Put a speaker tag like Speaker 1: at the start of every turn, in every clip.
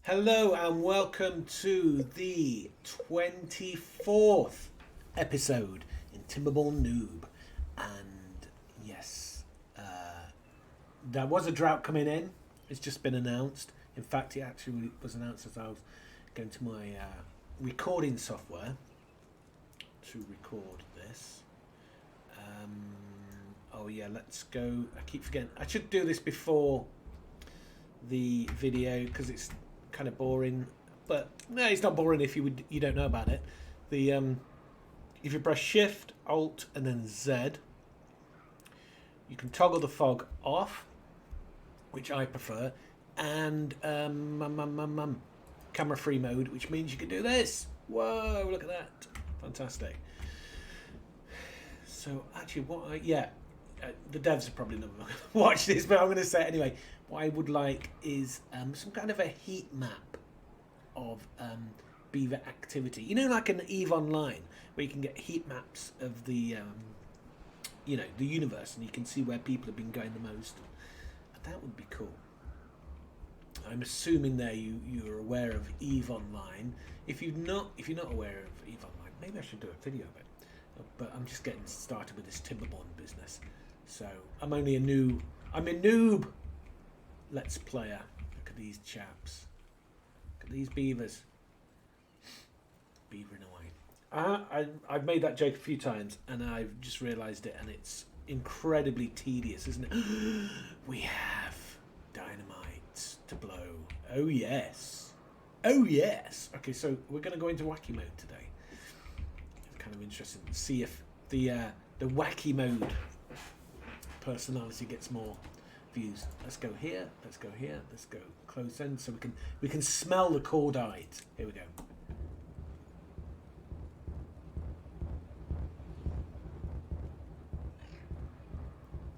Speaker 1: Hello and welcome to the 24th episode in Timberborn Noob. And yes, there was a drought coming in. It's just been announced. In fact, it actually was announced as I was going to my recording software to record this. Oh yeah, let's go. I keep forgetting. I should do this before the video because it's kind of boring, but no, it's not boring if you don't know about it. The if you press Shift, Alt, and then Z, you can toggle the fog off, which I prefer, and camera free mode, which means you can do this. Whoa! Look at that, fantastic. So actually, the devs are probably not going to watch this, but I'm going to say it anyway. What I would like is some kind of a heat map of Beaver activity. You know, like an EVE Online, where you can get heat maps of the universe, and you can see where people have been going the most. That would be cool. I'm assuming there you're aware of EVE Online. If you're not aware of EVE Online, maybe I should do a video of it. But I'm just getting started with this Timberborn business, so I'm a noob. Let's player. Look at these chaps. Look at these beavers. Beavering away. I've made that joke a few times, and I've just realised it, and it's incredibly tedious, isn't it? We have dynamite to blow. Oh yes. Oh yes. Okay, so we're going to go into wacky mode today. It's kind of interesting to see if the wacky mode personality gets more views. Let's go here. Let's go here. Let's go close end, so we can smell the cordite. Here we go.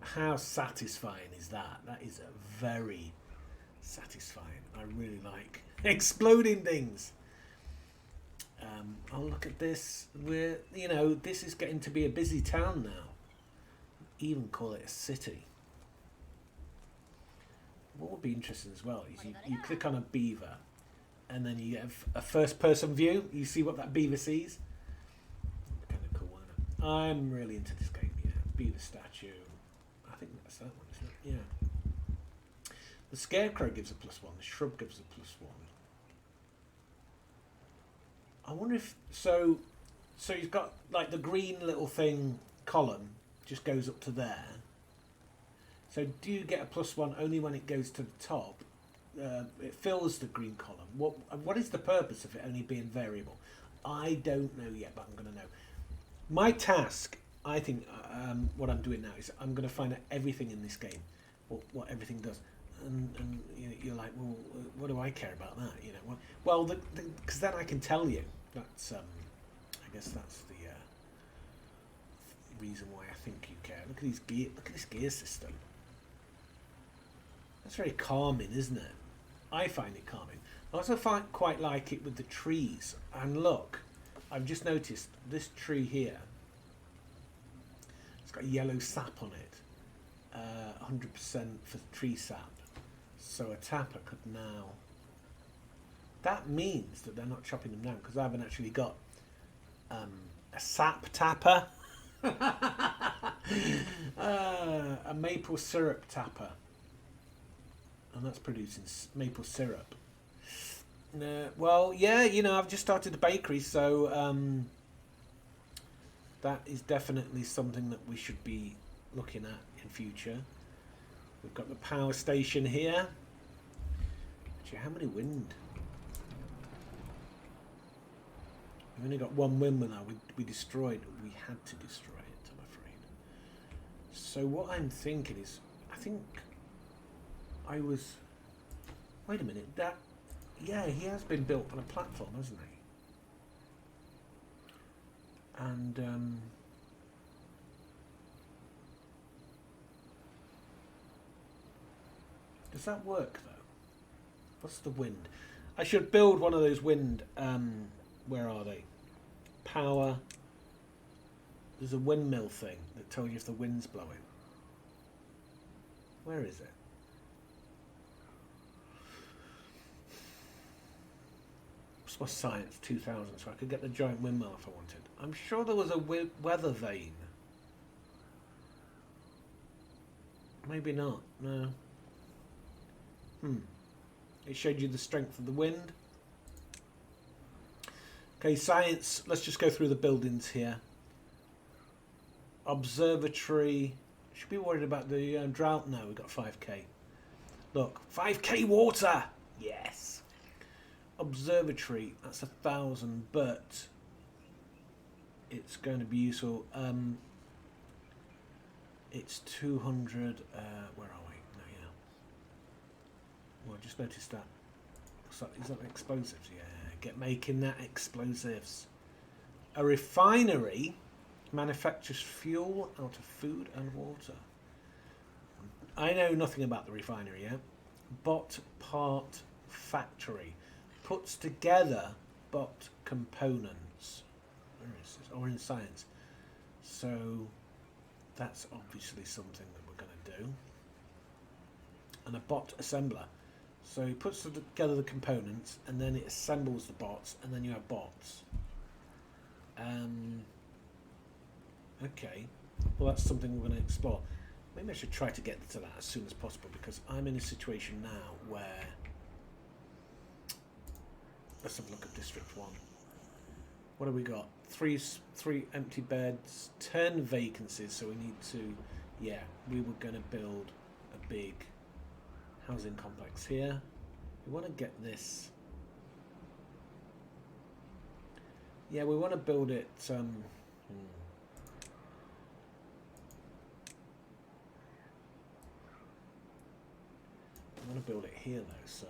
Speaker 1: How satisfying is that? That is very satisfying. I really like exploding things. Oh, look at this. This is getting to be a busy town now. Even call it a city. What would be interesting as well is you click on a beaver, and then you get a first-person view. You see what that beaver sees. Kind of cool, isn't it? I'm really into this game. Yeah, beaver statue. I think that's that one, isn't it? Yeah. The scarecrow gives a +1. The shrub gives a +1. I wonder if so you've got like the green little thing column just goes up to there. So do you get a +1 only when it goes to the top? It fills the green column. What is the purpose of it only being variable? I don't know yet, but I'm going to know. My task, I think, what I'm doing now is I'm going to find out everything in this game, what everything does. And you're like, well, what do I care about that? Well, because then I can tell you. That's I guess that's the reason why I think you care. Look at this gear system. That's very calming, isn't it? I find it calming. I also quite like it with the trees. And look, I've just noticed this tree here. It's got yellow sap on it. 100% for tree sap. So a tapper could now... That means that they're not chopping them down, because I haven't actually got a sap tapper. A maple syrup tapper. And that's producing maple syrup. Well, yeah, I've just started the bakery, so that is definitely something that we should be looking at in future. We've got the power station here. Actually, how many wind? We've only got one windmill now. We had to destroy it, I'm afraid. So what I'm thinking is, wait a minute, he has been built on a platform, hasn't he? And does that work though? What's the wind? I should build one of those wind, where are they? Power. There's a windmill thing that tells you if the wind's blowing. Where is it? What's my science? 2000, so I could get the giant windmill if I wanted. I'm sure there was a weather vane. Maybe not. No. It showed you the strength of the wind. Okay, science. Let's just go through the buildings here. Observatory. Should be worried about the drought. No, we've got 5k. Look, 5k water. Yes. Observatory. That's 1,000, but it's going to be useful. It's 200. Where are we? No, yeah. Well, I just noticed that. Is that explosives? Yeah. Get making that explosives. A refinery manufactures fuel out of food and water. I know nothing about the refinery yet. Bot part factory puts together bot components. Where is this? Or in science. So that's obviously something that we're going to do. And a bot assembler. So he puts together the components and then it assembles the bots and then you have bots. Okay. Well, that's something we're going to explore. Maybe I should try to get to that as soon as possible because I'm in a situation now where... Let's have a look at District 1. What have we got? Three empty beds, 10 vacancies, so we need to... Yeah, we were going to build a big housing complex here. We want to get this... Yeah, we want to build it... I want to build it here though, so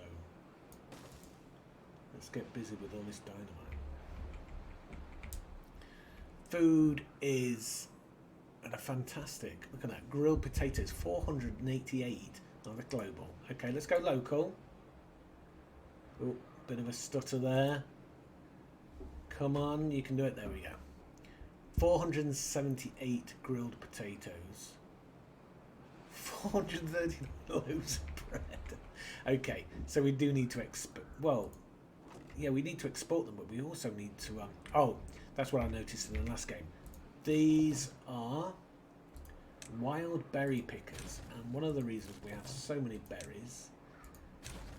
Speaker 1: let's get busy with all this dynamite. Food is at a fantastic, look at that, grilled potatoes, 488 on the global. Okay, let's go local. Oh, bit of a stutter there. Come on, you can do it, there we go. 478 grilled potatoes. 430 loaves of bread. Okay, so we do need to we need to export them, but we also need to oh, that's what I noticed in the last game. These are wild berry pickers, and one of the reasons we have so many berries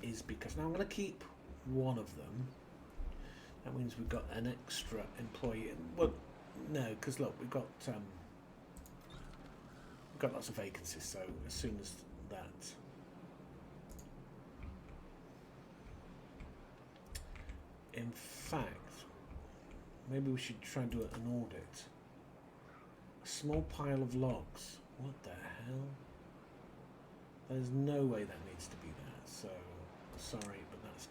Speaker 1: is because now I'm going to keep one of them. That means we've got an extra employee. Well, no, because look, we've got lots of vacancies, so as soon as that in fact maybe we should try and do an audit. A small pile of logs, what the hell, there's no way that needs to be there, so sorry, but that's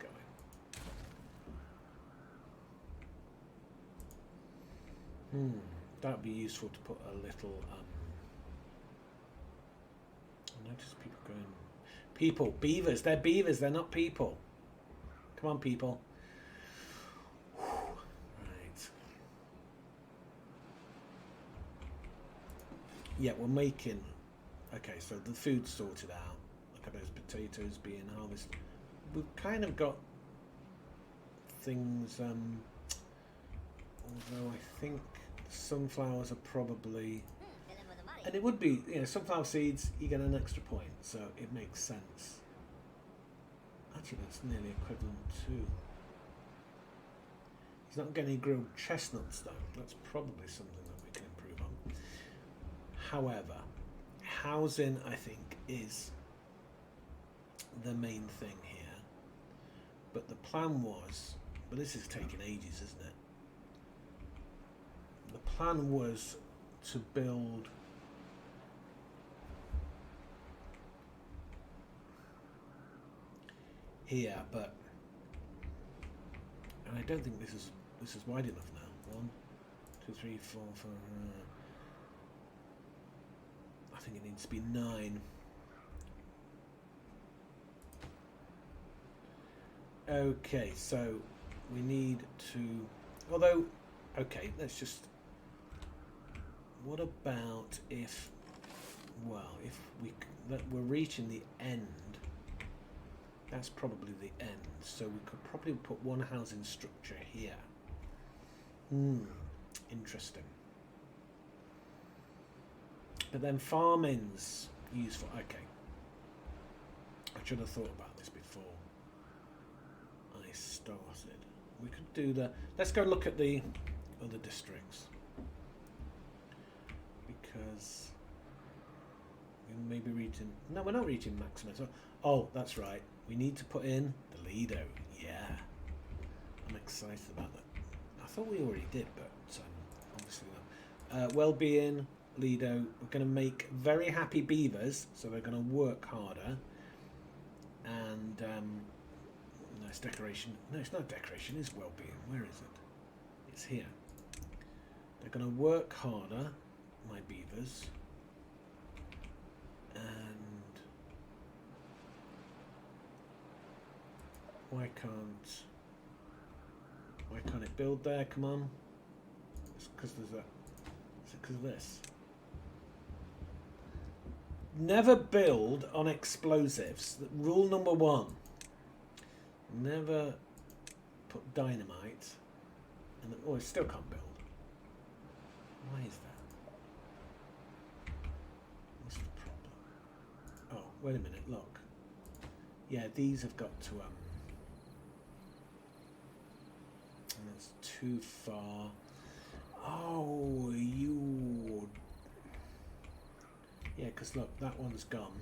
Speaker 1: going. That would be useful to put a little I notice people going... People, beavers, they're beavers, they're not people. Come on, people. Right. Yeah, we're making... Okay, so the food's sorted out. Look at those potatoes being harvested. We've kind of got things... although I think sunflowers are probably... And it would be, sunflower seeds, you get an extra point, so it makes sense. Actually, that's nearly equivalent to... He's not getting any grilled chestnuts, though. That's probably something that we can improve on. However, housing, I think, is the main thing here. But the plan was... But this is taking ages, isn't it? The plan was to build... here, but and I don't think this is wide enough now. 1, 2, 3, 4, 5. I think it needs to be 9. Okay, so we need to. Although, okay, let's just. What about if? Well, if we're reaching the end That's probably the end. So we could probably put one housing structure here. Interesting. But then farming's useful. Okay. I should have thought about this before I started. We could do the... Let's go look at the other districts. Because we may be reaching... No, we're not reaching maximum. Oh, that's right. We need to put in the Lido. Yeah. I'm excited about that. I thought we already did, but obviously not. Well-being, Lido. We're going to make very happy beavers, so they're going to work harder. And nice decoration. No, it's not decoration. It's well-being. Where is it? It's here. They're going to work harder, my beavers. And why can't it build there? Come on. It's because there's that. Is it because of this? Never build on explosives. Rule number 1. Never put dynamite. And oh, it still can't build. Why is that? What's the problem? Oh, wait a minute. Look. Yeah, these have got to and that's too far. Oh, you. Yeah, because look, that one's gone.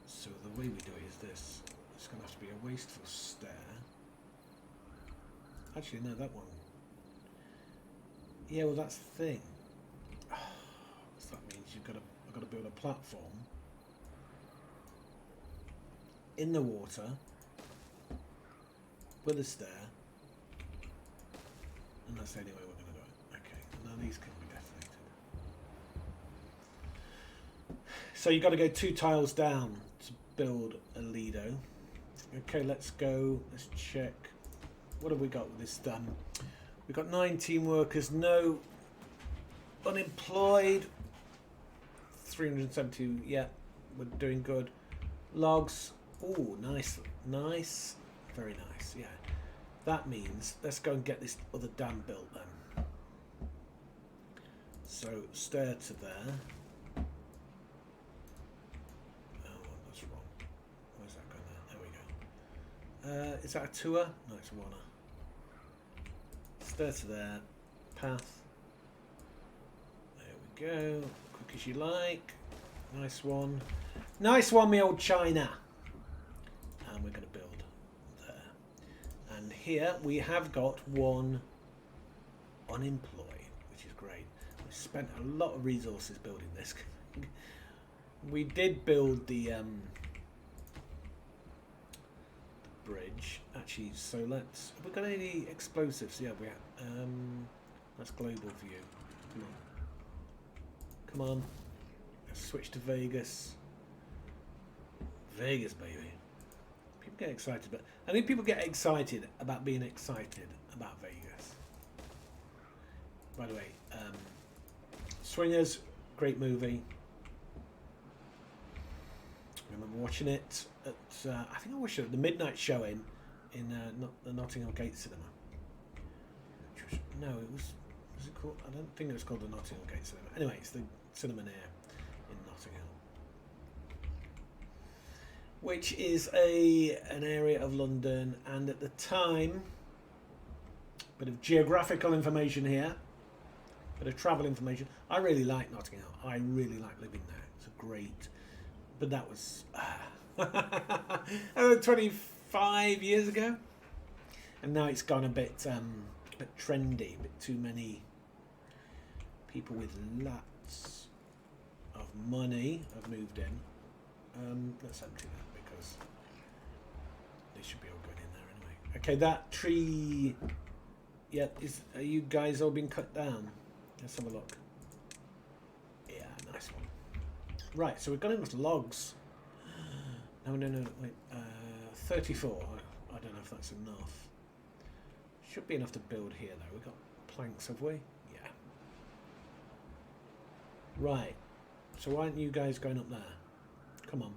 Speaker 1: So the way we do it is this. It's going to have to be a wasteful stair. Actually, no, that one. Yeah, well, that's the thing. So that means I've got to build a platform in the water with a stair, and that's the only way we're going to do it. Okay, now these can be decorated. So you've got to go 2 tiles down to build a Lido. Okay, let's go. Let's check. What have we got with this done? We've got 19 workers, no unemployed. 372. Yeah, we're doing good. Logs. Oh, nice, nice, very nice. Yeah, that means let's go and get this other dam built then. So stair to there. That's wrong. Where's that going there? There we go. Is that a tour? No, it's a runner. Stair to there. Path. There we go. Quick as you like. Nice one. Nice one, me old China. And we're going to build there. And here we have got 1 unemployed, which is great. We spent a lot of resources building this. We did build the bridge actually, so let's have we got any explosives? Yeah, we have that's global view. Come on, let's switch to Vegas. Vegas, baby. People get excited, but I think people get excited about being excited about Vegas. By the way, Swingers, great movie. I remember watching it at, I think I watched it at the midnight showing in the Nottingham Gate Cinema. No, it was it called? I don't think it was called the Nottingham Gate Cinema. Anyway, it's the cinema near in Nottingham, which is an area of London, and at the time, bit of geographical information here, bit of travel information. I really like Nottingham. I really like living there. It's a great. But that was 25 years ago, and now it's gone a bit trendy. A bit too many people with lots of money have moved in. Let's empty that because they should be all going in there anyway. Okay, that tree. Yeah, are you guys all been cut down? Let's have a look. Yeah, nice one. Right, so we've got enough logs. No, wait. 34. I don't know if that's enough. Should be enough to build here, though. We've got planks, have we? Yeah. Right. So why aren't you guys going up there? Come on.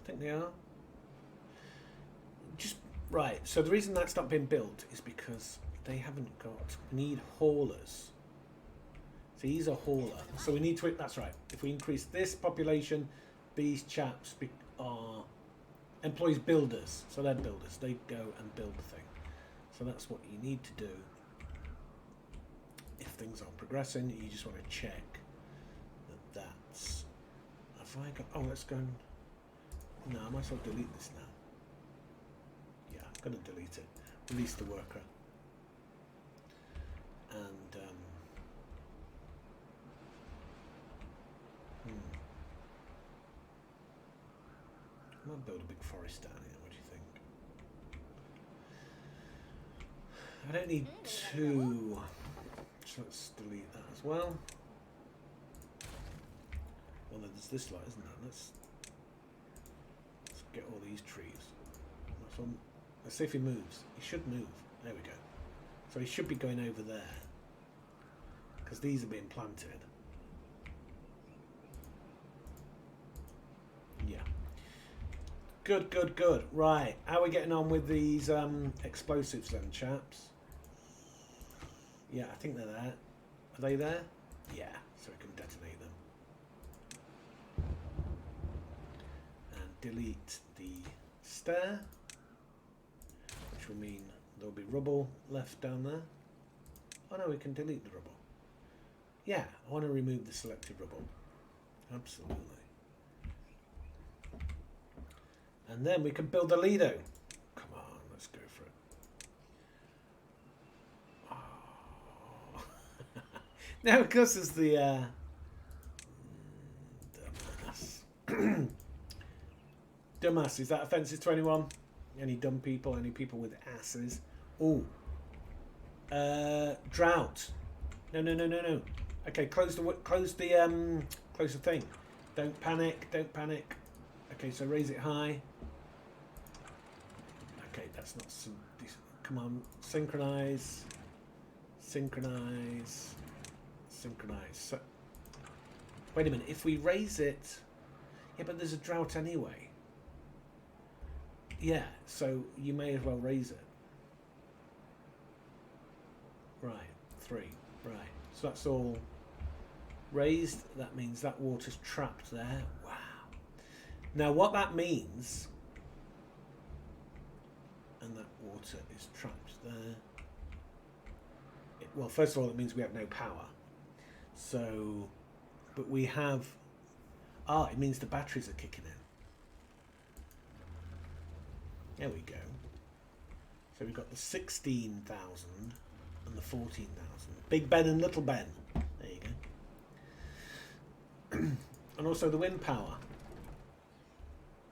Speaker 1: think they are. Just right. So the reason that's not been built is because they haven't got. We need haulers. So he's a hauler. So we need to. That's right. If we increase this population, these chaps are employees builders. So they're builders. They go and build the thing. So that's what you need to do. If things aren't progressing, you just want to check that that's. Have I got? Oh, let's go. No, I might as well delete this now. Yeah, I'm going to delete it. Release the worker. And I might build a big forest down here. What do you think? I don't need two. So let's delete that as well. Well, there's this lot, isn't there? Let's get all these trees. Let's see if he moves. He should move. There we go. So he should be going over there. Because these are being planted. Yeah. Good, good, good. Right. How are we getting on with these explosives then, chaps? Yeah, I think they're there. Are they there? Yeah, so we can detonate them. And delete the stair, which will mean there'll be rubble left down there. Oh no, we can delete the rubble. Yeah, I want to remove the selected rubble. Absolutely. And then we can build the Lido. Come on, let's go for it. Now, of course, there's the dumbass. Dumbass, is that offensive to anyone? Any dumb people? Any people with asses? Oh, drought. No. Okay, close the thing. Don't panic. Don't panic. Okay, so raise it high. Okay, that's not some decent. Come on, synchronize. Synchronize. Synchronize. So, wait a minute. If we raise it, yeah, but there's a drought anyway. Yeah, so you may as well raise it. Right, 3. Right, so that's all raised. That means that water's trapped there. Wow. Now, what that means, and that water is trapped there. Well, first of all, it means we have no power. So, but we have, it means the batteries are kicking in. There we go. So we've got the 16,000 and the 14,000. Big Ben and Little Ben. There you go. And also the wind power.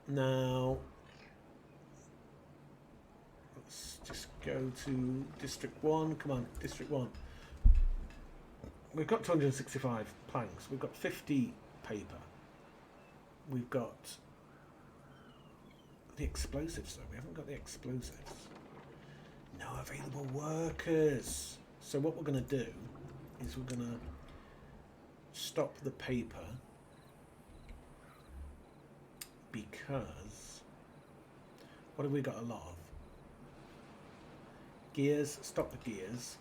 Speaker 1: Now, let's just go to District 1. Come on, District 1. We've got 265 planks. We've got 50 paper. We've got the explosives, though. We haven't got the explosives. No available workers. So what we're going to do is we're going to stop the paper because what have we got a lot of? Gears. Stop the gears.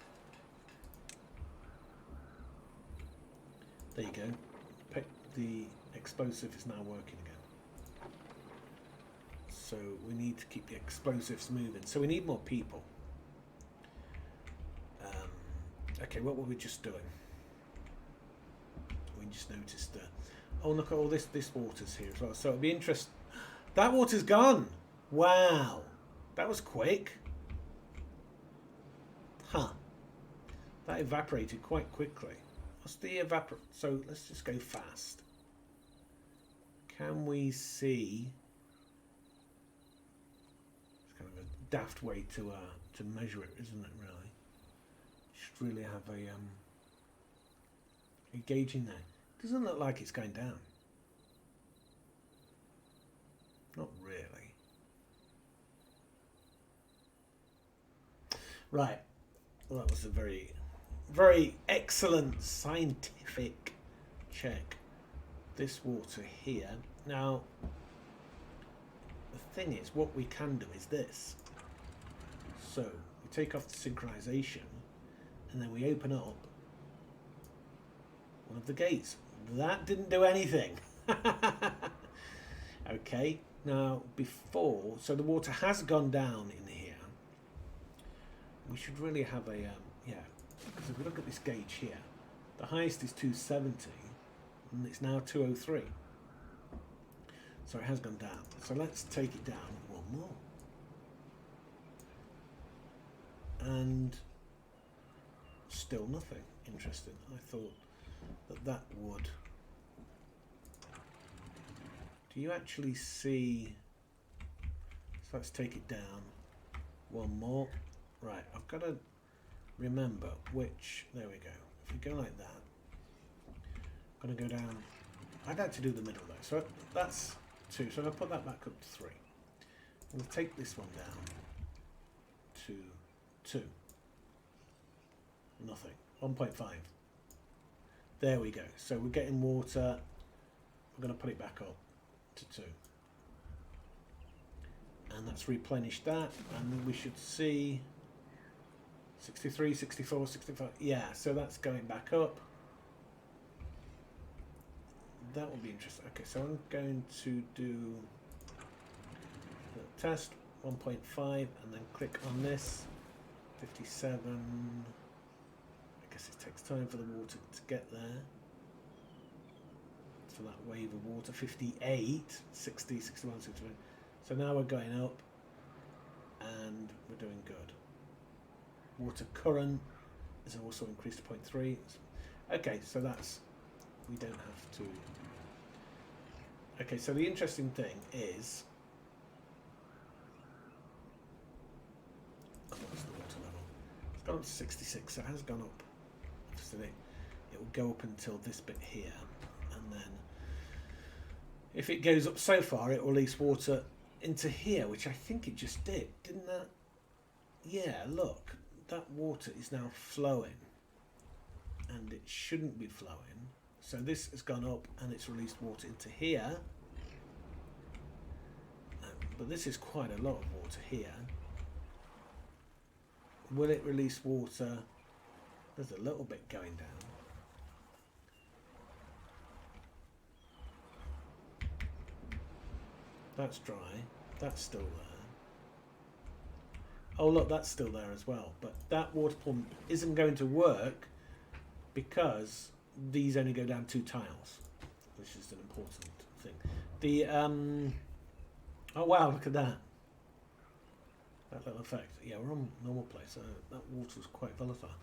Speaker 1: There you go. The explosive is now working again. So we need to keep the explosives moving. So we need more people. Okay, what were we just doing? We just noticed oh, look at all this water's here as well. So it'll be interesting. That water's gone. Wow. That was quick. Huh. That evaporated quite quickly. What's the So let's just go fast. Can we see? It's kind of a daft way to measure it, isn't it? Really, you should really have a gauge in there. Doesn't look like it's going down. Not really. Right. Well, that was a very, very excellent scientific check. This water here. Now, thing is, what we can do is this. So we take off the synchronization, and then we open up one of the gates. That didn't do anything. Okay, now before, so the water has gone down in here. We should really have a, yeah, because if we look at this gauge here, the highest is 270, and it's now 203. So it has gone down. So let's take it down one more. And still nothing. Interesting. I thought that would. Do you actually see? So let's take it down one more. Right, I've got to remember which. There we go. If we go like that, I'm going to go down. I'd like to do the middle though. So that's 2. So I'll put that back up to 3. I'm going to take this one down to 2. Nothing. 1.5. There we go. So we're getting water. We're going to put it back up to 2. And that's replenished that. And we should see 63, 64, 65. Yeah, so that's going back up. That will be interesting. Okay, so I'm going to do the test 1.5 and then click on this. 57. I guess it takes time for the water to get there. For that wave of water. 58, 60, 61, 61. So now we're going up and we're doing good. Water current is also increased to 0.3. Okay, so that's, we don't have to. Okay, so the interesting thing is, what is the water level? It's gone up to 66, so it has gone up. So it will go up until this bit here, and then if it goes up so far, it will release water into here, which I think it just did, didn't that? Yeah, look, that water is now flowing, and it shouldn't be flowing. So this has gone up and it's released water into here. But this is quite a lot of water here. Will it release water? There's a little bit going down. That's dry. That's still there. Oh look, that's still there as well. But that water pump isn't going to work because these only go down 2 tiles, which is an important thing. The oh wow, look at that. That little effect. Yeah, we're on normal place, so that water's quite volatile.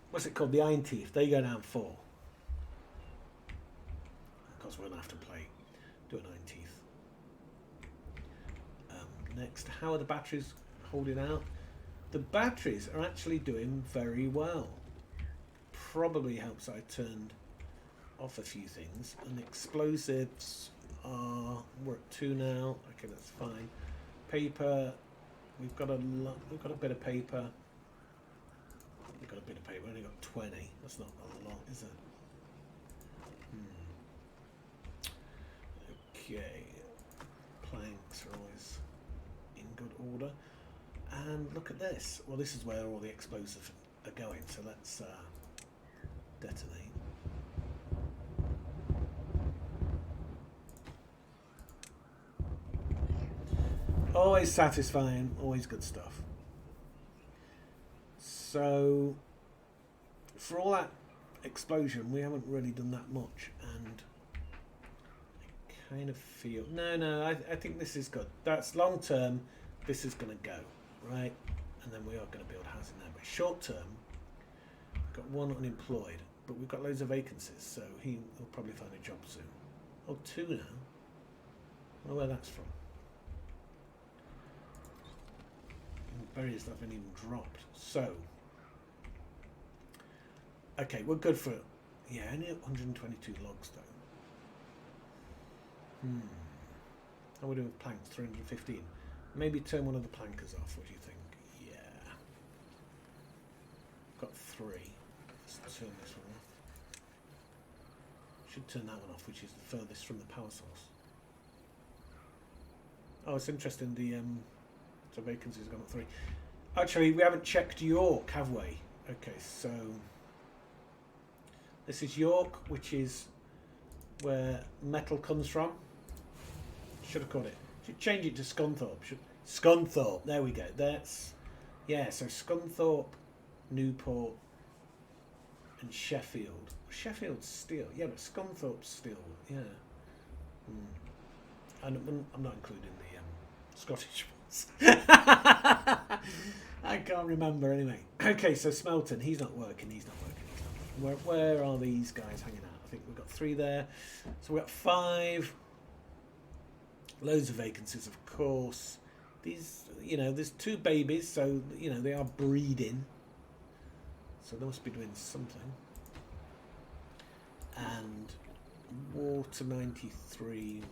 Speaker 1: What's it called? The iron teeth. They go down 4. Of course, we're gonna have to do an iron teeth. Next, how are the batteries holding out? The batteries are actually doing very well. Probably helps I turned off a few things. And the explosives are, we're at 2 now. Okay, that's fine. Paper, we've got a bit of paper. We've got a bit of paper. We've only got 20. That's not a lot, is it? Okay. Planks are always in good order. And look at this. Well, this is where all the explosives are going. So let's detonate. Always satisfying, always good stuff. So for all that explosion, we haven't really done that much, and I kind of feel I think this is good. That's long term. This is going to go right, and then we are going to build housing there. But short term, we've got 1 unemployed, but we've got loads of vacancies, so he'll probably find a job soon. Oh, 2 now. I wonder where that's from. Barriers that haven't even dropped. So, okay, we're good for, yeah, only 122 logs though. How are we doing with planks? 315. Maybe turn one of the plankers off. What do you think? Yeah. Got 3. Let's turn this one off. Should turn that one off, which is the furthest from the power source. Oh, it's interesting. So vacancies gone up 3. Actually, we haven't checked York, have we? Okay, so this is York, which is where metal comes from. Should have called it. Should change it to Scunthorpe. Scunthorpe. There we go. That's So Scunthorpe, Newport, and Sheffield. Sheffield's steel. Yeah, but Scunthorpe's steel. Yeah. And I'm not including the Scottish ones. I can't remember anyway. Okay, so Smelton. He's not working. Where are these guys hanging out? I think we've got 3 there. So we've got 5. Loads of vacancies, of course. These, there's 2 babies, so, they are breeding. So they must be doing something. And water 93.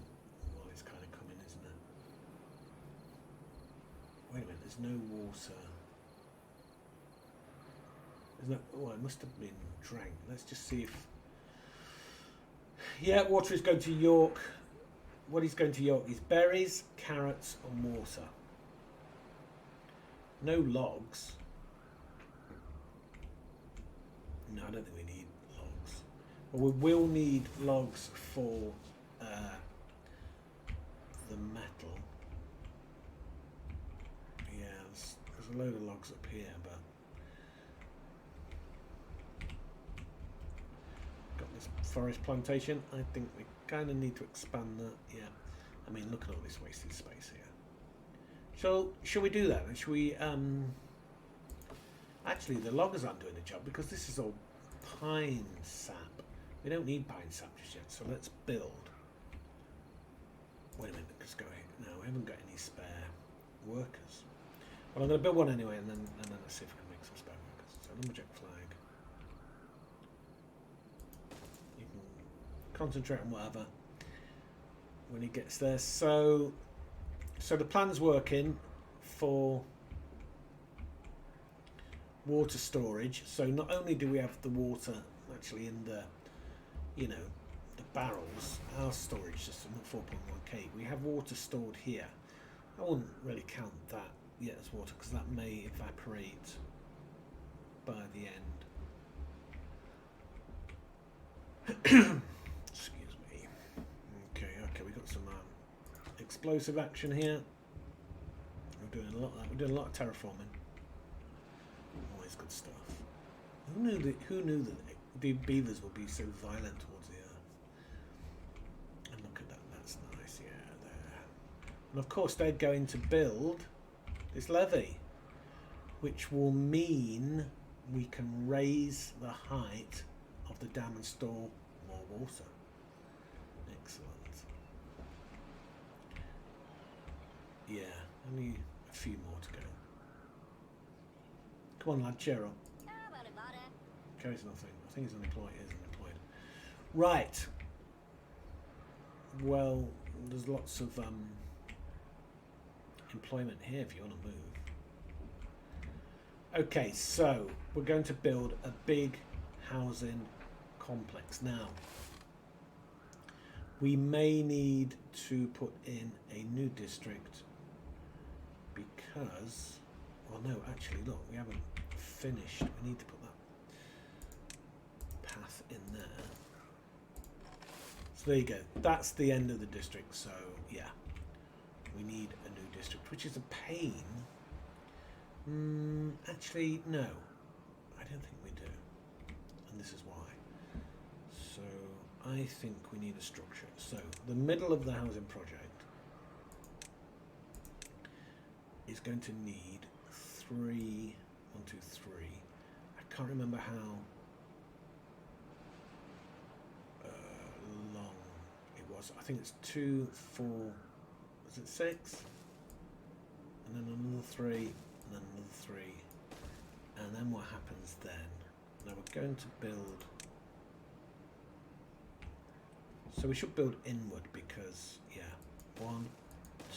Speaker 1: Well, it's kind of coming, isn't it? Wait a minute, there's no water. Oh, it must have been drank. Let's just see if... Yeah, water is going to York. What is going to York is berries, carrots, and water. No logs. No, I don't think we need logs. But we will need logs for the metal. Yeah, there's a load of logs up here, but got this forest plantation. I think we kind of need to expand that. Yeah, I mean, look at all this wasted space here. So, should we do that? Should we? Actually, the loggers aren't doing the job because this is all pine sap. We don't need pine sap just yet, so let's build. Wait a minute, let's go here. No, we haven't got any spare workers. Well, I'm going to build one anyway, and then let's see if we can make some spare workers. So, lumberjack flag. You can concentrate on whatever when he gets there. So the plan's working for water storage. So not only do we have the water actually in the, the barrels, our storage system at 4.1k, we have water stored here. I wouldn't really count that yet as water because that may evaporate by the end. Excuse me. Okay, we got some explosive action here. We're doing a lot of that. We're doing a lot of terraforming. Always good stuff. Who knew that the beavers would be so violent towards the earth? And look at that. That's nice. Yeah, there. And of course, they're going to build this levee, which will mean we can raise the height of the dam and store more water. Excellent. Yeah, only a few more to go. Come on, lad, cheer up. Carries nothing. I think he's unemployed. He is unemployed. Right. Well, there's lots of employment here if you want to move. Okay, so we're going to build a big housing complex. Now, we may need to put in a new district because, well, no, actually, look, we haven't finished. We need to put that path in there. So there you go. That's the end of the district. So yeah, we need a new district, which is a pain. Actually, no, I don't think we do, and this is why. So I think we need a structure. So the middle of the housing project is going to need 3, 1, 2, 3. I can't remember how long it was. I think it's 2, 4. Is it 6? And then another 3, and then another 3, and then what happens then? Now we're going to build. So we should build inward because, yeah, 1,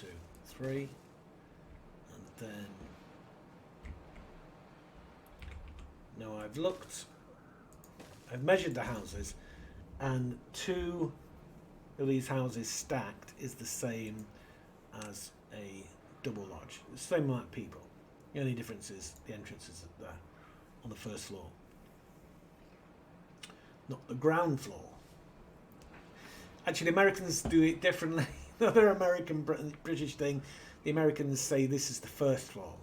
Speaker 1: 2, 3, and then. Now I've looked, I've measured the houses, and 2 of these houses stacked is the same as a double lodge. Same amount of people. The only difference is the entrance is there on the first floor, not the ground floor. Actually, the Americans do it differently. Another American British thing. The Americans say this is the first floor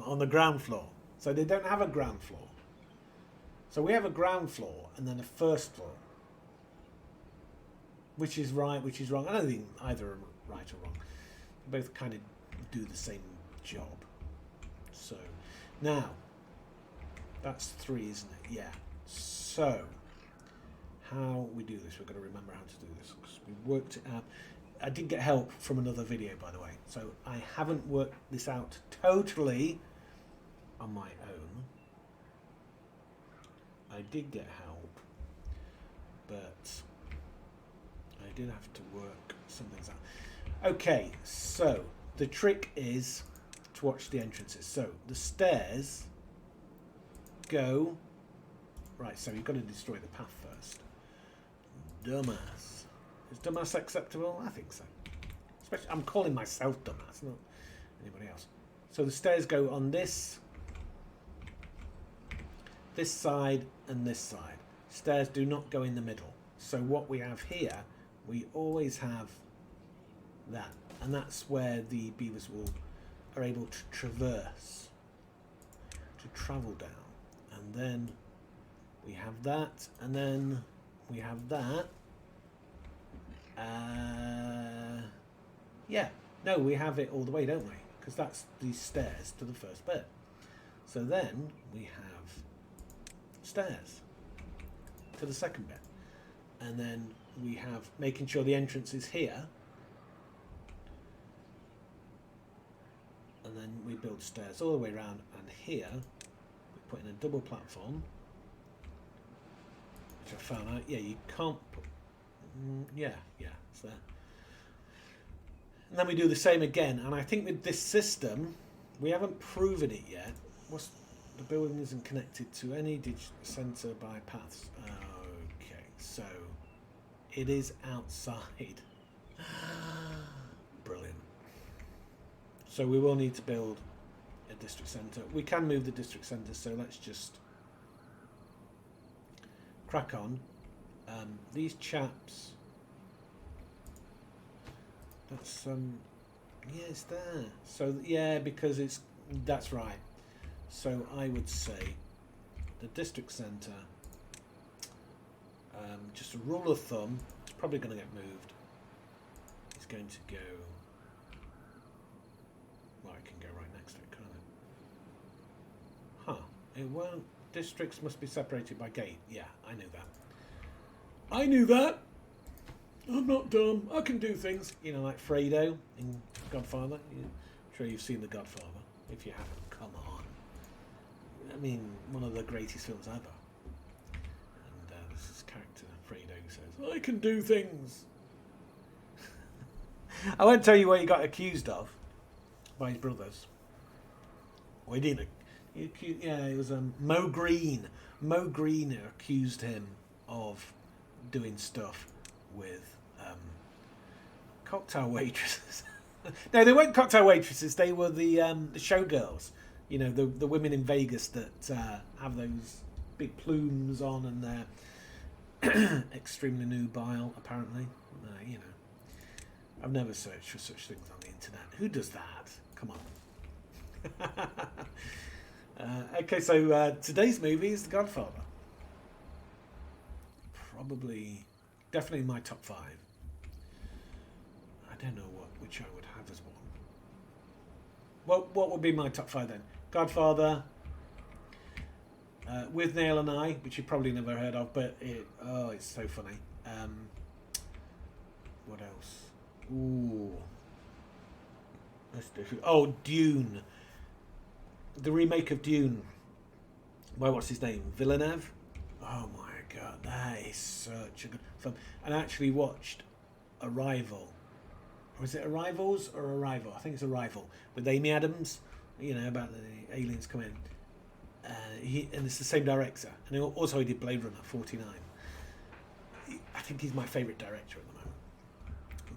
Speaker 1: on the ground floor, so they don't have a ground floor. So we have a ground floor and then a first floor. Which is right, which is wrong. I don't think either are right or wrong. They both kind of do the same job. So, now, that's 3, isn't it? Yeah. So, how we do this, we've got to remember how to do this, because we worked it out. I did get help from another video, by the way. So, I haven't worked this out totally on my own. I did get help, but I did have to work some things out. Okay, so the trick is to watch the entrances. So the stairs go right. So you've got to destroy the path first. Dumbass. Is dumbass acceptable? I think so. Especially, I'm calling myself dumbass, not anybody else. So the stairs go on this side and this side. Stairs do not go in the middle. So what we have here, we always have that, and that's where the beavers are able to traverse, to travel down. And then we have that, and then we have that. Yeah, no, we have it all the way, don't we? Because that's the stairs to the first bit. So then we have stairs to the second bit, and then we have making sure the entrance is here, and then we build stairs all the way around, and here we put in a double platform, which I found out, yeah, you can't put, yeah, it's there. And then we do the same again, and I think with this system, we haven't proven it yet. The building isn't connected to any digital centre by paths. Okay, so it is outside. Brilliant. So we will need to build a district centre. We can move the district centre, so let's just crack on. These chaps, that's yeah, it's there. So yeah, because that's right. So I would say the district centre, just a rule of thumb, it's probably going to get moved. It's going to go, well, I can go right next to it, can't it? Huh, it won't. Districts must be separated by gate. Yeah, I knew that. I knew that. I'm not dumb. I can do things. You know, like Fredo in Godfather. I'm sure you've seen The Godfather. If you haven't, come on. I mean, one of the greatest films ever. And there's this character, Fredo, who says, I can do things. I won't tell you what he got accused of by his brothers. Well, he didn't. Yeah, it was Mo Green. Mo Green accused him of doing stuff with cocktail waitresses. No, they weren't cocktail waitresses. They were the showgirls. You know, the women in Vegas that have those big plumes on, and they're extremely nubile, apparently. You know, I've never searched for such things on the internet. Who does that? Come on. Okay, so today's movie is The Godfather. Definitely my top 5. I don't know which I would have as one. What would be my top 5 then? Godfather, With Nail and I, which you've probably never heard of, but it's so funny. What else? Ooh. Oh, Dune. The remake of Dune. By what's his name? Villeneuve? Oh my god, that is such a good film. And I actually watched Arrival. Or is it Arrivals or Arrival? I think it's Arrival. With Amy Adams. You know, about the aliens coming. And it's the same director. And also he did Blade Runner 49. I think he's my favourite director at the moment.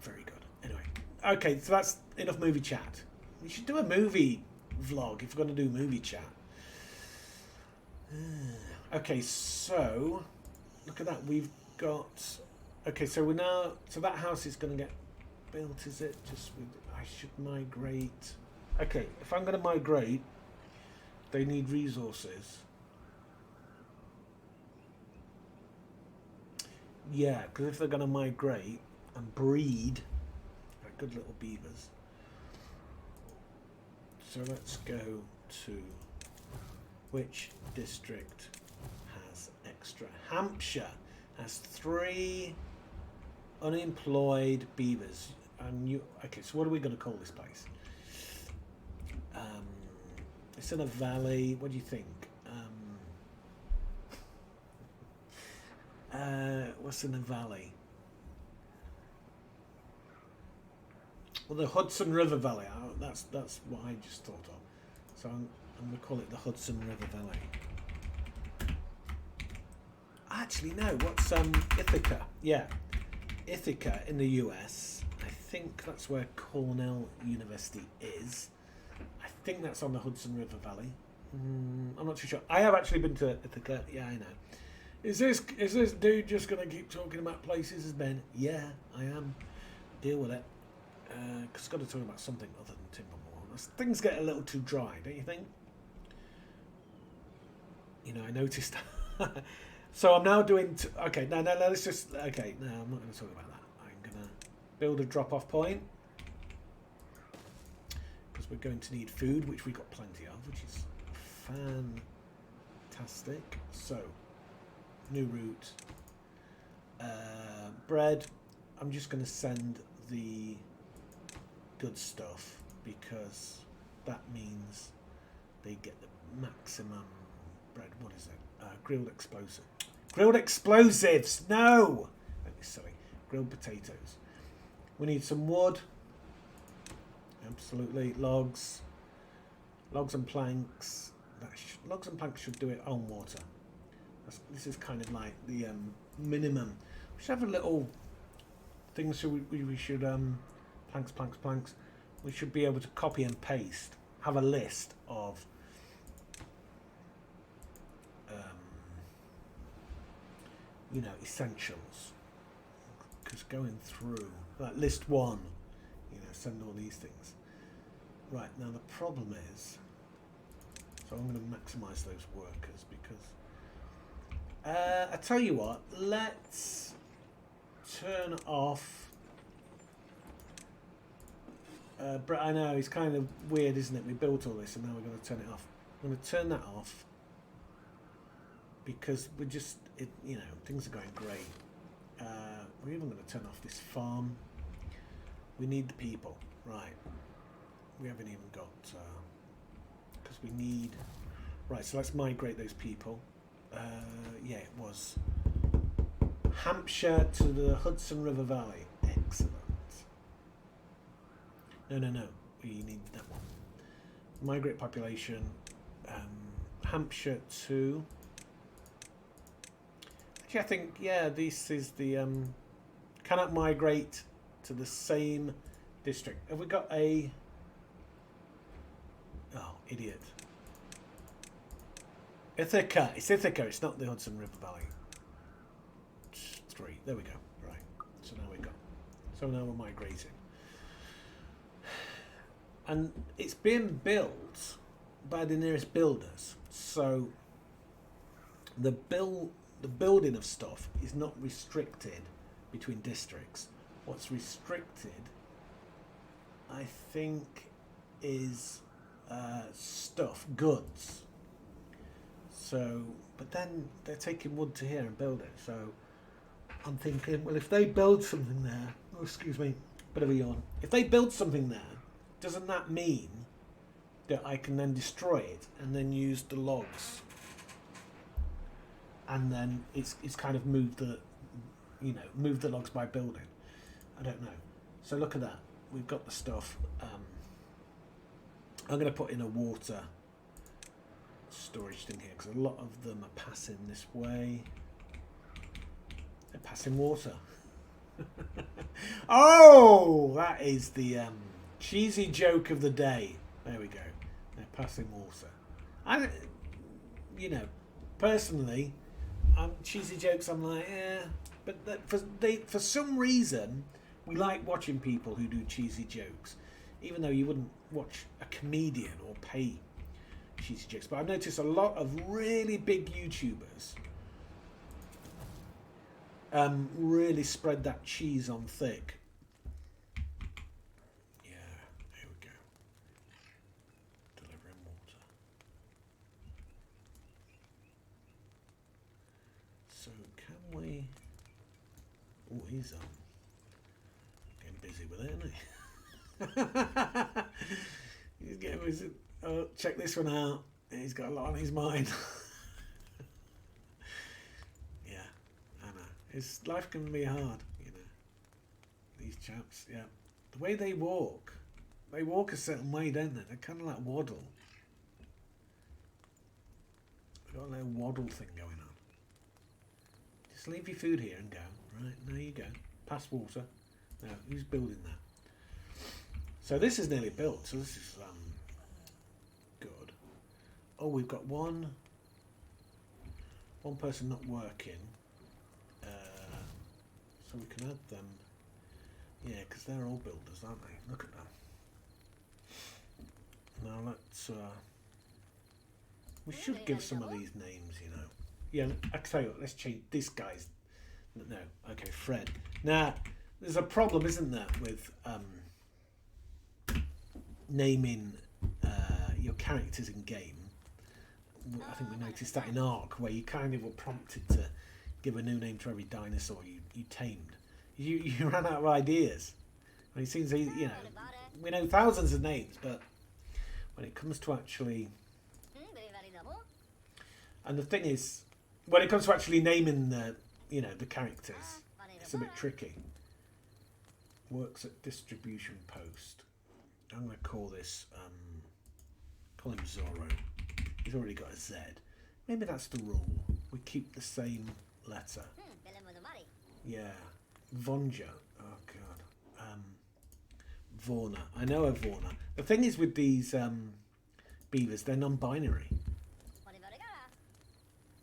Speaker 1: Very good. Anyway, Okay, so that's enough movie chat. We should do a movie vlog if we're going to do movie chat. Okay, so look at that. We've got. Okay, so we're now. So that house is going to get built. Is it? Just I should migrate. Okay, if I'm going to migrate, they need resources. Yeah, because if they're going to migrate and breed, they're good little beavers. So let's go to which district has extra. Hampshire has 3 unemployed beavers. And you, okay, so what are we going to call this place? It's in a valley. What do you think? What's in a valley? Well, the Hudson River Valley. That's what I just thought of. So I'm going to call it the Hudson River Valley. Actually, no. What's Ithaca? Yeah, Ithaca in the US. I think that's where Cornell University is. I think that's on the Hudson River Valley. I'm not too sure. I have actually been to Ithaca. Yeah, I know. Is this dude just going to keep talking about places as Ben? Yeah, I am. Deal with it. Because it's got to talk about something other than Timberborn. Things get a little too dry, don't you think? You know, I noticed. So I'm now doing. Okay, no, let's just. Okay, no, I'm not going to talk about that. I'm going to build a drop-off point. Because we're going to need food, which we've got plenty of, which is fantastic. So, new route. Bread. I'm just going to send the good stuff because that means they get the maximum bread. What is it? Grilled explosive. Grilled explosives! No! That is silly. Grilled potatoes. We need some wood. Absolutely. Logs. Logs and planks. Logs and planks should do it on water. This is kind of like the minimum. We should have a little thing so we should planks. We should be able to copy and paste. Have a list of you know, essentials. Because going through like list 1, you know, send all these things. Right, now the problem is, so I'm going to maximize those workers because I tell you what, let's turn off. I know it's kind of weird, isn't it? We built all this and now we're going to turn it off. I'm going to turn that off because we're just, you know, things are going great. We're even going to turn off this farm. We need the people, right? We haven't even got because we need. Right, so let's migrate those people. Yeah, it was Hampshire to the Hudson River Valley. Excellent. No. We need that one. Migrate population. Hampshire to. Actually, I think this is the cannot migrate to the same district. Have we got a? Oh, idiot. Ithaca. It's Ithaca. It's not the Hudson River Valley. 3. There we go. Right. So now we got. So now we're migrating. And it's being built by the nearest builders. So the building of stuff is not restricted between districts. What's restricted, I think, is stuff, goods. So, but then they're taking wood to here and build it. So I'm thinking, well, if they build something there, oh, excuse me, bit of a yawn. If they build something there, doesn't that mean that I can then destroy it and then use the logs? And then it's kind of move the logs by building. I don't know. So look at that. We've got the stuff. I'm going to put in a water storage thing here because a lot of them are passing this way. They're passing water. Oh, that is the cheesy joke of the day. There we go. They're passing water. I, you know, personally, cheesy jokes. I'm like, yeah, but for some reason, we like watching people who do cheesy jokes, even though you wouldn't watch a comedian or pay cheesy jokes. But I've noticed a lot of really big YouTubers really spread that cheese on thick. Yeah, here we go. Delivering water. So can we... Oh, he's getting busy with it, isn't he? He's getting busy. Oh, check this one out. He's got a lot on his mind. His life can be hard, you know. These chaps, yeah. The way they walk a certain way, don't they? They kind of like waddle. They've got a little waddle thing going on. Just leave your food here and go. Right, there you go. Pass water. Now, who's building that? So this is nearly built, so this is good. Oh, we've got one person not working. So we can add them, yeah, because they're all builders, aren't they? Look at them. Now let's, we should give some of these names, you know. Yeah, I tell you what, let's change this guy's, no, okay, Fred. Now, there's a problem, isn't there, with naming your characters in game. I think we noticed that in Ark, where you kind of were prompted to give a new name to every dinosaur you tamed. You ran out of ideas. I mean, it seems, you know, we know thousands of names, but when it comes to actually... And the thing is, when it comes to actually naming the, you know, the characters, it's a bit tricky. Works at distribution post. I'm going to call this, call him Zorro. He's already got a Z. Maybe that's the rule. We keep the same letter. Yeah. Vonja. Oh, God. Vorna. I know a Vorna. The thing is with these beavers, they're non-binary.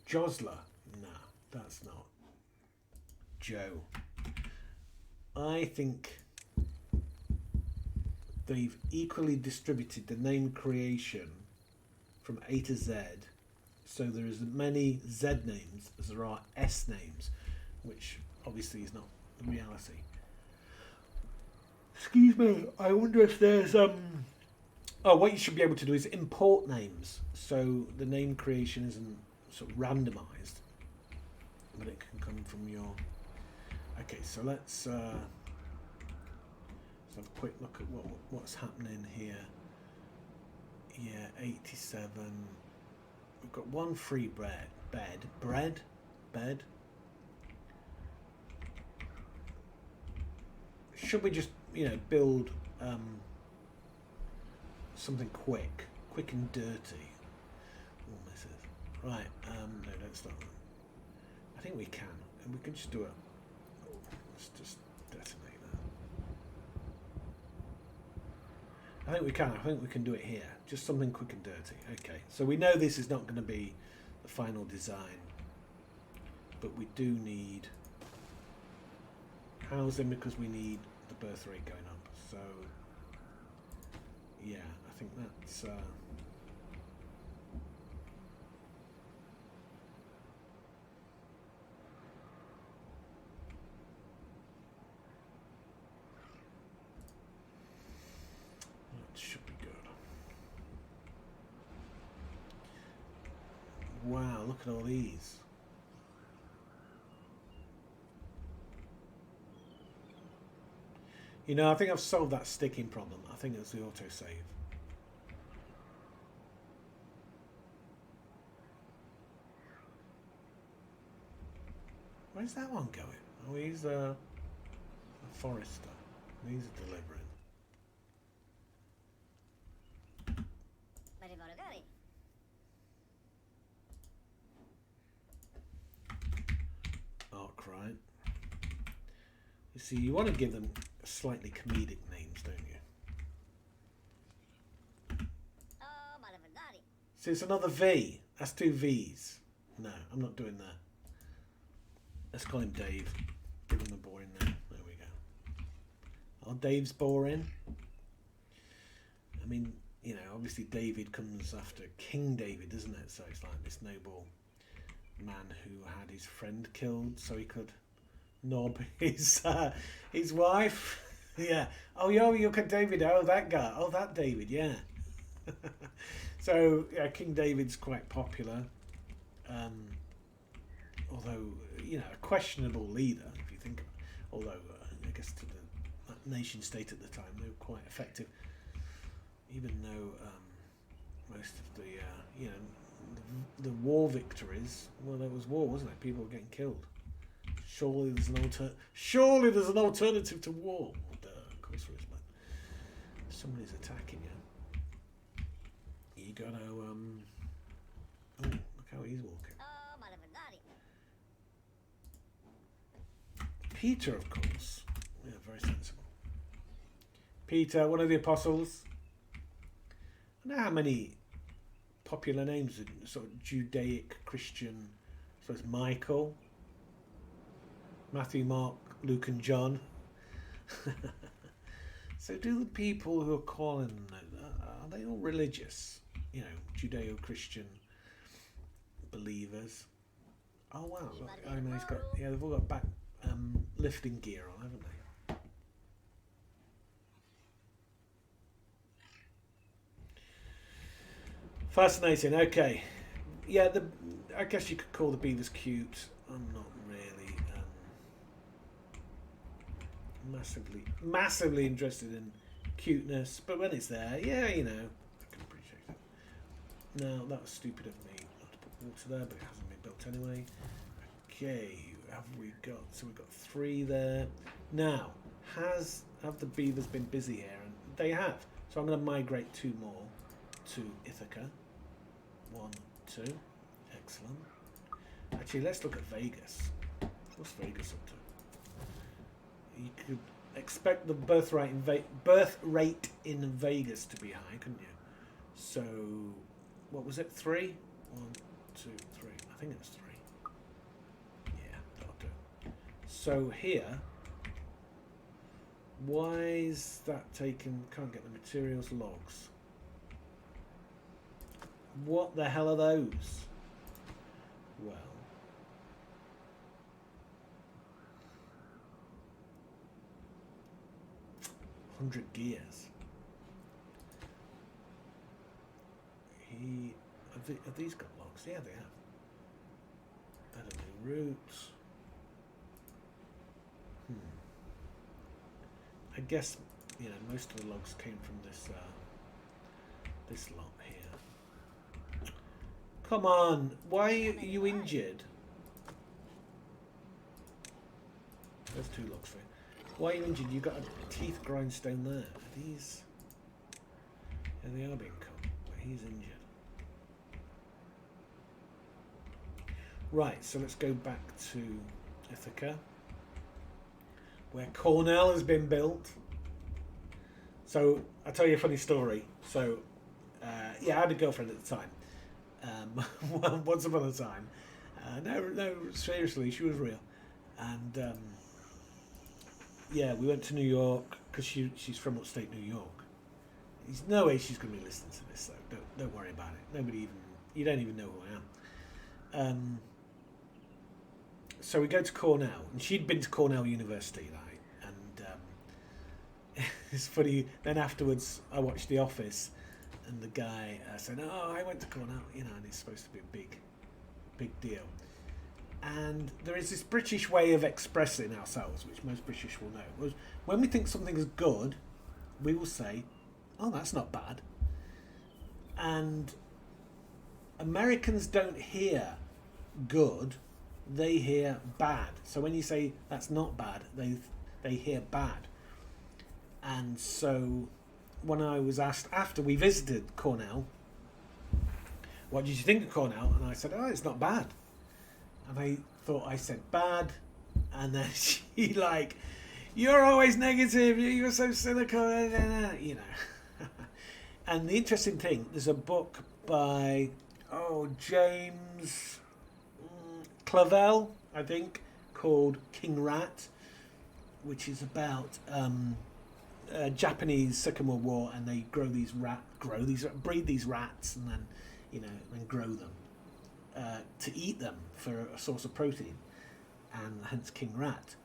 Speaker 1: Josler. No, that's not. Joe. I think they've equally distributed the name creation from A to Z, so there is as many Z names as there are S names, which obviously is not the reality. Excuse me, I wonder if there's oh, what you should be able to do is import names, so the name creation isn't sort of randomized, but it can come from your... Okay, so let's have a quick look at what's happening here. Yeah, 87. We've got one free bed. Should we just, you know, build something quick and dirty? Oh, this is right. No, that's not. I think we can, and we can just do it. Let's just detonate that. I think we can. I think we can do it here. Just something quick and dirty. Okay. So we know this is not going to be the final design, but we do need housing because we need the birth rate going up. So yeah, I think that's. Should be good. Wow, look at all these. You know, I think I've solved that sticking problem. I think it's the autosave. Where's that one going? Oh, he's a forester. He's delivering. So you want to give them slightly comedic names, don't you? So it's another V. That's 2 V's. No, I'm not doing that. Let's call him Dave. Give him a boring name. There we go. Oh, Dave's boring. I mean, you know, obviously David comes after King David, doesn't it? So it's like this noble man who had his friend killed so he could knob his wife. Yeah. Oh, yo, look at David. Oh, that guy. Oh, that David. Yeah. So yeah, King David's quite popular. Although, you know, a questionable leader, if you think about it. Although, I guess to that nation state at the time, they were quite effective. Even though most of the, you know, the war victories, well, there was war, wasn't it? People were getting killed. Surely there's an alternative to war. Well, duh, of course there is, but somebody's attacking you. You gotta, oh, look how he's walking. Peter, of course. Yeah, very sensible. Peter, one of the apostles. I don't know how many popular names are sort of Judaic Christian. So it's Michael, Matthew, Mark, Luke and John. So do the people who are calling them, are they all religious? You know, Judeo-Christian believers. Oh wow, look, I mean, he's got, yeah, they've all got back lifting gear on, haven't they? Fascinating. Okay, yeah. I guess you could call the beavers cute. I'm not really massively interested in cuteness, but when it's there, yeah, you know, I can appreciate it. Now that was stupid of me not to put water there, but it hasn't been built anyway. Okay, have we got? So we've got 3 there. Now, have the beavers been busy here? And they have. So I'm going to migrate 2 more to Ithaca. 1, 2. Excellent. Actually, let's look at Vegas. What's Vegas up to? You could expect the birth rate in Vegas to be high, couldn't you? So, what was it? 3? 1, 2, 3. I think it was 3. Yeah, that'll do. So here, why is that taken? Can't get the materials logs. What the hell are those? Well, $100 gears. Have these got logs? Yeah, they have. Better new routes. I guess, you know, most of the logs came from this this lot here. Come on, why are you injured? There's 2 logs for you. Why are you injured? You've got a teeth grindstone there. Are these? Yeah, they are being cut, but he's injured. Right, so let's go back to Ithaca, where Cornell has been built. So I'll tell you a funny story. So yeah, I had a girlfriend at the time. Once upon a time. No, seriously, she was real. And yeah, we went to New York because she's from upstate New York. There's no way she's going to be listening to this, though. Don't worry about it. You don't even know who I am. So we go to Cornell, and she'd been to Cornell University, right? And it's funny. Then afterwards, I watched The Office, and the guy said, "Oh, I went to Cornell," you know, and it's supposed to be a big deal. And there is this British way of expressing ourselves, which most British will know. Was when we think something is good, we will say, "Oh, that's not bad." And Americans don't hear good. They hear bad. So when you say that's not bad, they hear bad. And so when I was asked after we visited Cornell, what did you think of Cornell? And I said, oh, it's not bad. And I thought I said bad. And then she You're always negative. You're so cynical. You know. And the interesting thing, there's a book by James Clavell, I think, called King Rat, which is about Japanese Second World War, and they breed these rats, and then and grow them to eat them for a source of protein, and hence King Rat.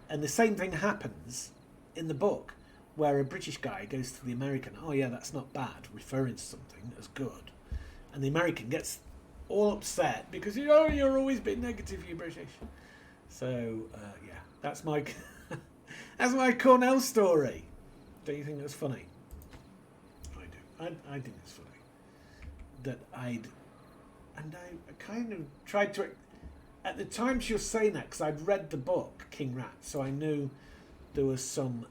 Speaker 1: And the same thing happens in the book, where a British guy goes to the American, oh yeah, that's not bad, referring to something as good, and the American gets all upset because you're always been negative, you British. So yeah, that's my that's my Cornell story. Don't you think that's funny? I do. I think it's funny that I kind of tried to. At the time she was saying that, because I'd read the book King Rat, so I knew there was some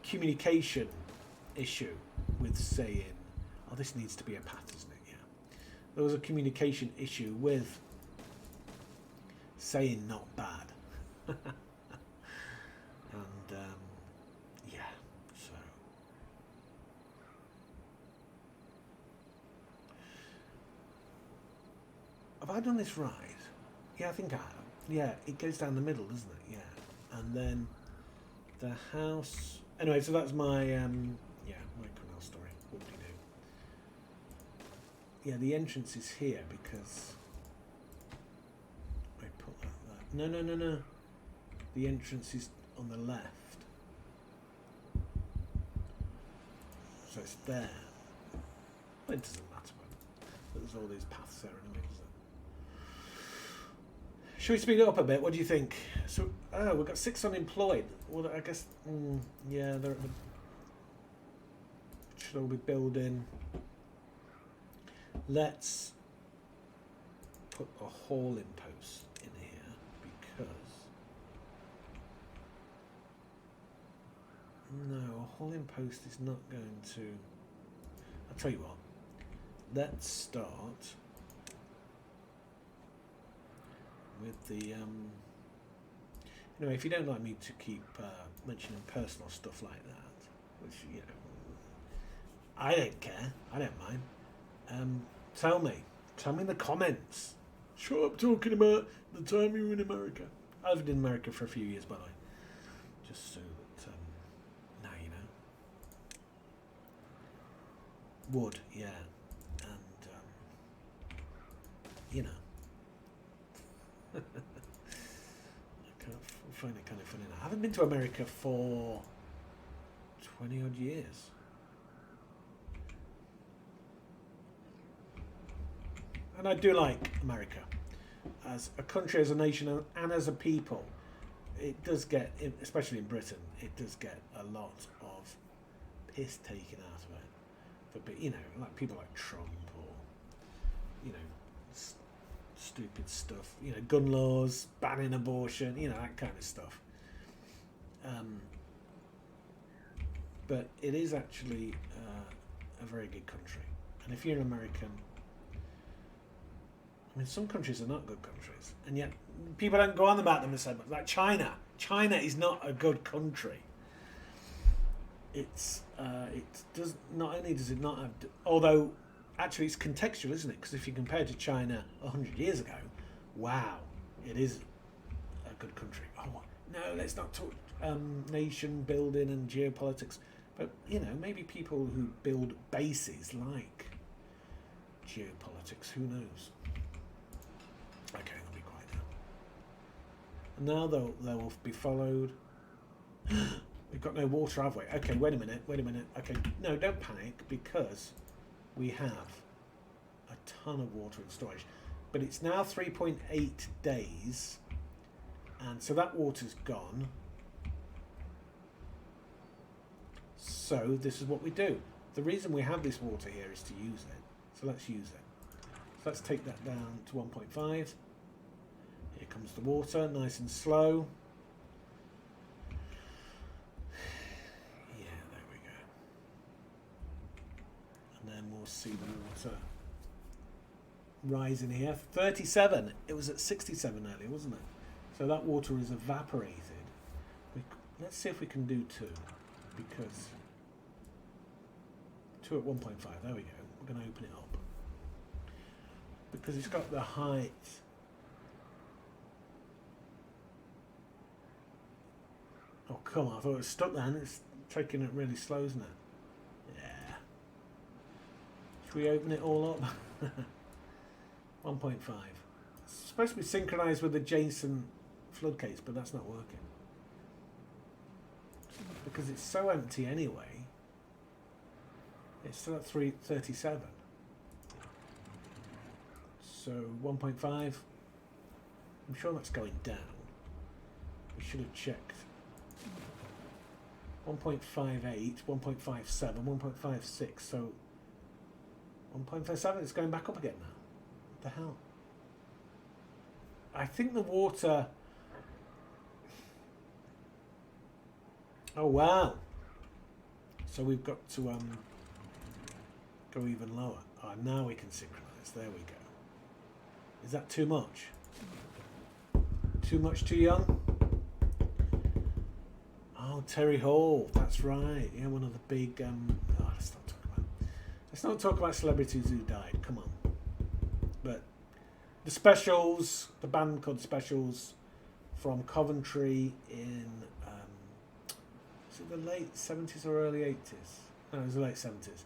Speaker 1: communication issue with saying, oh, this needs to be a path, isn't it? Yeah. There was a communication issue with saying not bad. And yeah, so. Have I done this right? Yeah, I think I have. Yeah, it goes down the middle, doesn't it? Yeah. And then the house. Anyway, so that's my my Cornell story. What do you do? Yeah, the entrance is here because I put that there. No. The entrance is on the left. So it's there. But it doesn't matter. There's all these paths there in the middle. Should we speed it up a bit? What do you think? So, we've got 6 unemployed. Well, I guess, yeah, they're at the... Should all be building. Let's put a hauling post in here because... No, a hauling post is not going to... I'll tell you what. Let's start... with the if you don't like me to keep mentioning personal stuff like that, which I don't care, I don't mind, tell me in the comments. Shut up talking about the time you were in America. I lived in America for a few years, by the way, just so that now you know. Wood, yeah, and I find it kind of funny now. I haven't been to America for 20 odd years. And I do like America. As a country, as a nation, and as a people, it does get, especially in Britain, it does get a lot of piss taken out of it. But, like people like Trump or, stupid stuff, gun laws, banning abortion, that kind of stuff. But it is actually a very good country. And if you're an American, some countries are not good countries, and yet people don't go on about them so much. Like China. China is not a good country. It does not only does it not have, although. Actually, it's contextual, isn't it? Because if you compare to China 100 years ago, wow, it is a good country. Oh, no, let's not talk nation building and geopolitics. But, maybe people who build bases like geopolitics, who knows? Okay, I'll be quiet now. And now they'll be followed. We've got no water, have we? Okay, wait a minute. Okay, no, don't panic, because... we have a ton of water in storage, but it's now 3.8 days, and so that water's gone. So this is what we do. The reason we have this water here is to use it, so let's use it. So let's take that down to 1.5. Here comes the water, nice and slow. We'll see the water rise in here. 37. It was at 67 earlier, wasn't it? So that water is evaporated. Let's see if we can do 2, because 2 at 1.5. There we go. We're going to open it up because it's got the height. Oh come on! I thought it was stuck there, and it's taking it really slow, isn't it? Yeah. Should we open it all up? 1.5. It's supposed to be synchronized with the Jason floodgates, but that's not working. Because it's so empty anyway. It's still at 337. So 1.5. I'm sure that's going down. We should have checked. 1.58, 1.57, 1.56. So 1.57. It's going back up again now. What the hell? I think the water. Oh wow! So we've got to go even lower. Oh, now we can synchronize. There we go. Is that too much? Too much, too young? Oh, Terry Hall. That's right. Yeah, one of the big. Let's not talk about celebrities who died. Come on. But the Specials, the band called Specials, from Coventry in. Is it the late 70s or early 80s? No, it was the late 70s.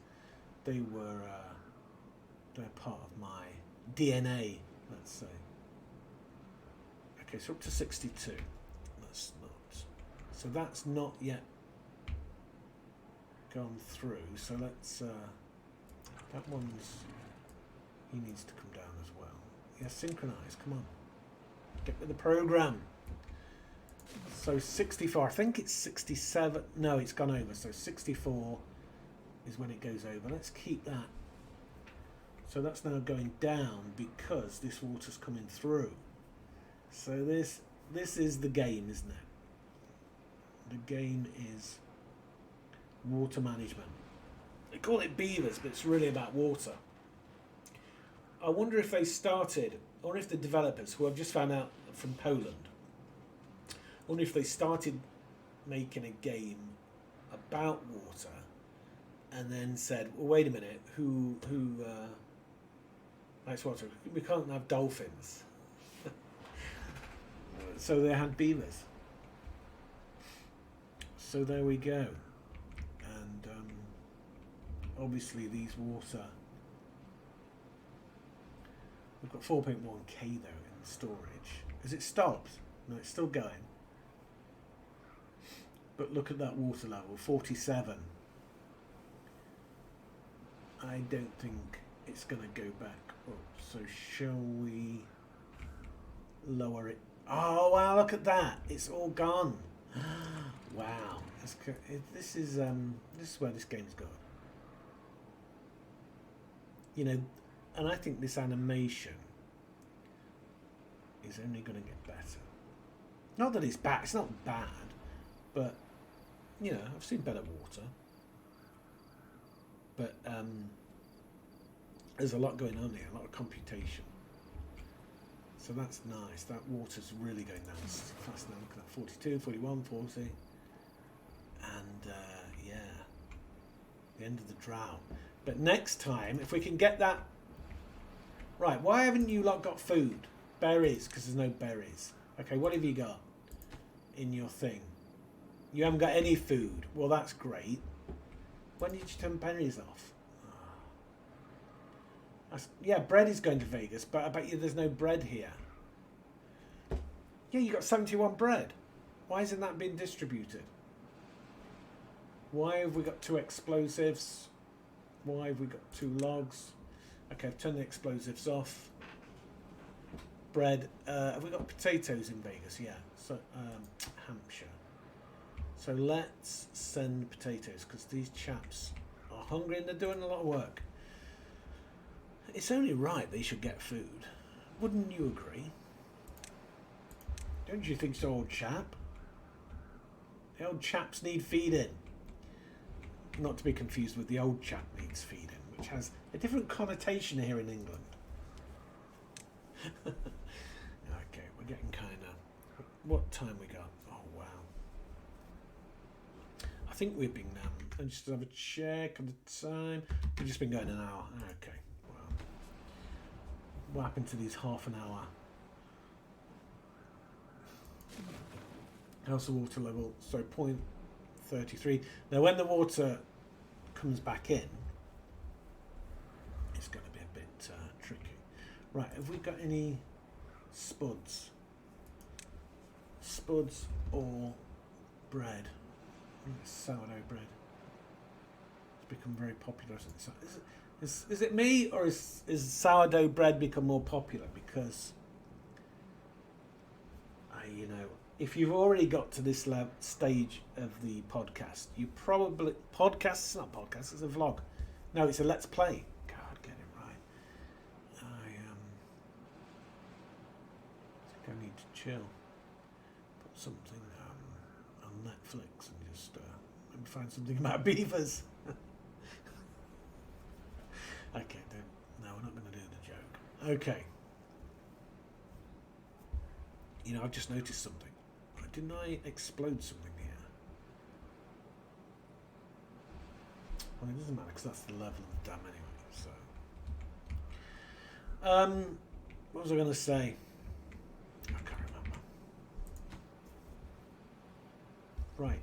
Speaker 1: They were they're part of my DNA, let's say. Okay, so up to 62. That's not. So that's not yet gone through. So let's. That one's. He needs to come down as well. Yeah, synchronize. Come on. Get with the program. So 64, I think it's 67. No, it's gone over. So 64 is when it goes over. Let's keep that. So that's now going down because this water's coming through. So this is the game, isn't it? The game is water management. They call it Beavers, but it's really about water. I wonder if they started, or if the developers, who I've just found out from Poland, I wonder if they started making a game about water and then said, well, wait a minute, who likes water? We can't have dolphins. So they had beavers. So there we go. And obviously these water, we've got 4.1k though in storage. Has it stopped? No, it's still going. But look at that water level, 47. I don't think it's going to go back up. So shall we lower it? Oh wow! Look at that! It's all gone. Wow! This is where this game's gone. You know, and I think this animation is only going to get better. Not that it's bad. It's not bad, but you know, I've seen better water. But there's a lot going on here, a lot of computation. So that's nice. That water's really going down fast now. Look at that, 42, 41, 40. And yeah, the end of the drought. But next time, if we can get that... Right, why haven't you lot got food? Berries, because there's no berries. Okay, what have you got in your thing? You haven't got any food. Well, that's great. When did you turn berries off? Yeah, bread is going to Vegas, but I bet you there's no bread here. Yeah, you got 71 bread. Why isn't that being distributed? Why have we got 2 explosives? Why have we got 2 logs? Okay, I've turned the explosives off. Bread. Have we got potatoes in Vegas? Yeah. So Hampshire. So let's send potatoes because these chaps are hungry and they're doing a lot of work. It's only right they should get food. Wouldn't you agree? Don't you think so, old chap? The old chaps need feeding. Not to be confused with the old chap needs feeding, which has a different connotation here in England. Okay, we're getting kind of... What time we got? Oh, wow. think we've been and just have a check of the time. We've just been going an hour. Okay. Well, what happened to these half an hour? How's the water level? So 0.33. Now when the water comes back in, it's going to be a bit tricky. Right, have we got any spuds? Spuds or bread? Sourdough bread. It's become very popular. Is it me, or is sourdough bread become more popular? Because if you've already got to this stage of the podcast, you probably it's not a podcast, it's a vlog. No, it's a let's play. God, get it right. I think I need to chill. Put something on Netflix and just maybe find something about beavers. Okay, no, we're not going to do the joke. Okay. I've just noticed something. Didn't I explode something here? Well, it doesn't matter because that's the level of the dam anyway. So, what was I going to say? I can't remember. Right,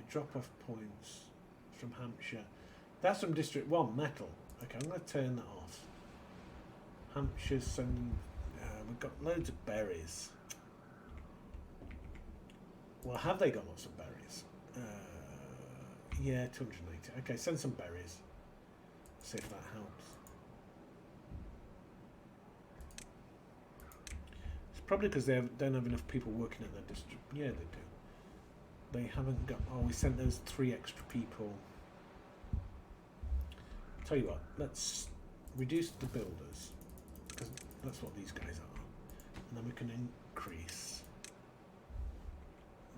Speaker 1: drop-off points from Hampshire. That's from District 1, metal. Okay, I'm going to turn that off. Hampshire's some. We've got loads of berries. Well, have they got lots of berries? Yeah, 280. Okay, send some berries. See if that helps. It's probably because they don't have enough people working at their district. Yeah, they do. They haven't got. Oh, we sent those 3 extra people. Tell you what, let's reduce the builders. Because that's what these guys are, and then we can increase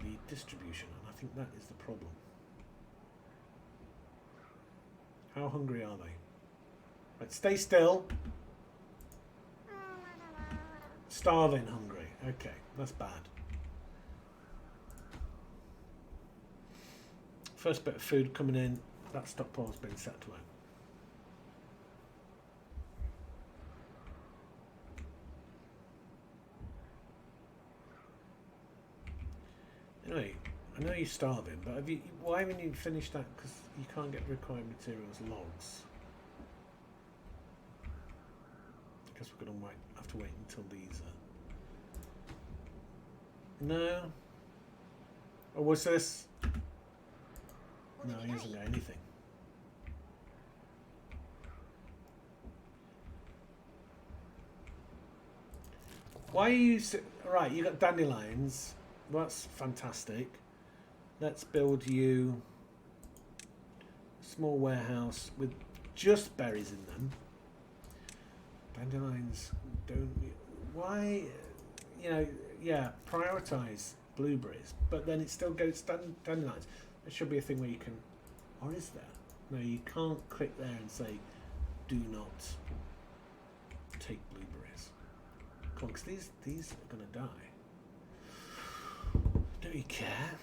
Speaker 1: the distribution, and I think that is the problem. How hungry are they? Right, stay still. Starving hungry. Okay, that's bad. First bit of food coming in. That stockpile's been set to it. Anyway, I know you're starving, but why haven't you finished that? Because you can't get required materials logs. I guess we're going to have to wait until these are... No? Or was this... No, he hasn't got anything. Why are you... Right, you got dandelions. That's fantastic. Let's build you a small warehouse with just berries in them. Dandelions don't... Why... yeah, prioritise blueberries, but then it still goes dandelions. There should be a thing where you can... Or is there? No, you can't click there and say, do not take blueberries. Come on, because these are going to die. Don't you care?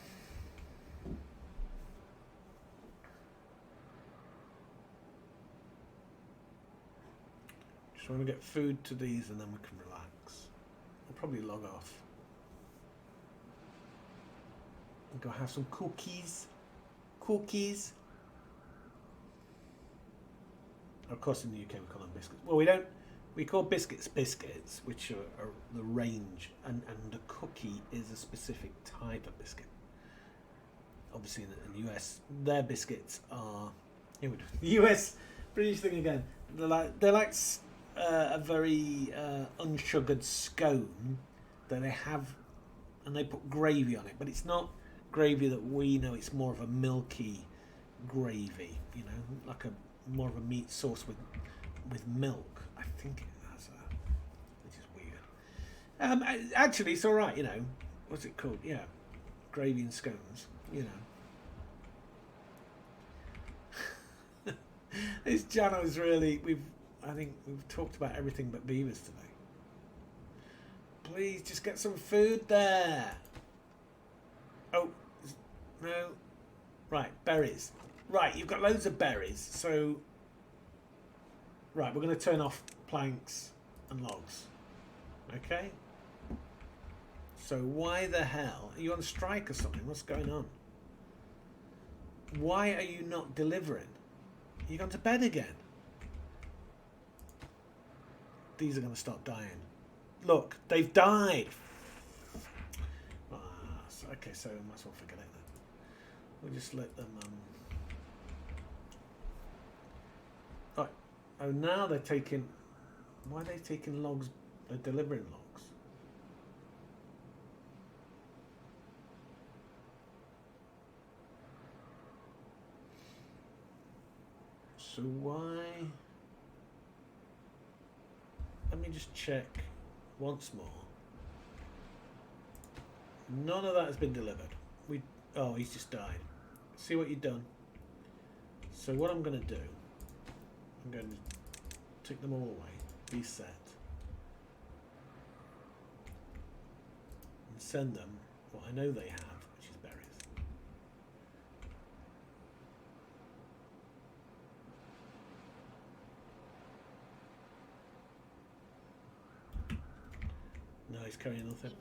Speaker 1: Just want to get food to these and then we can relax. I'll probably log off. And go have some cookies. Cookies. Of course in the UK we call them biscuits. Well, we call biscuits biscuits, which are the range, and a cookie is a specific type of biscuit. Obviously in the US, their biscuits are... Here we go. The US, British thing again. They're like a very unsugared scone that they have, and they put gravy on it, but it's not gravy that we know. It's more of a milky gravy, like more of a meat sauce with milk. I think it has which is weird. Actually, it's all right. What's it called? Yeah, gravy and scones. This channel is really I think we've talked about everything but beavers today. Please, just get some food there. Oh, no. Right, berries. Right, you've got loads of berries, so... Right, we're going to turn off planks and logs. Okay? So why the hell? Are you on strike or something? What's going on? Why are you not delivering? You gone to bed again? These are going to start dying. Look, they've died. Okay, so I might as well forget it then. We'll just let them... Right. Oh, now they're taking... Why are they taking logs? They're delivering logs. So why... Let me just check once more. None of that has been delivered. Oh, he's just died. See what you've done. So what I'm going to do, I'm going to take them all away, reset, and send them what I know they have, which is berries. No, he's carrying nothing.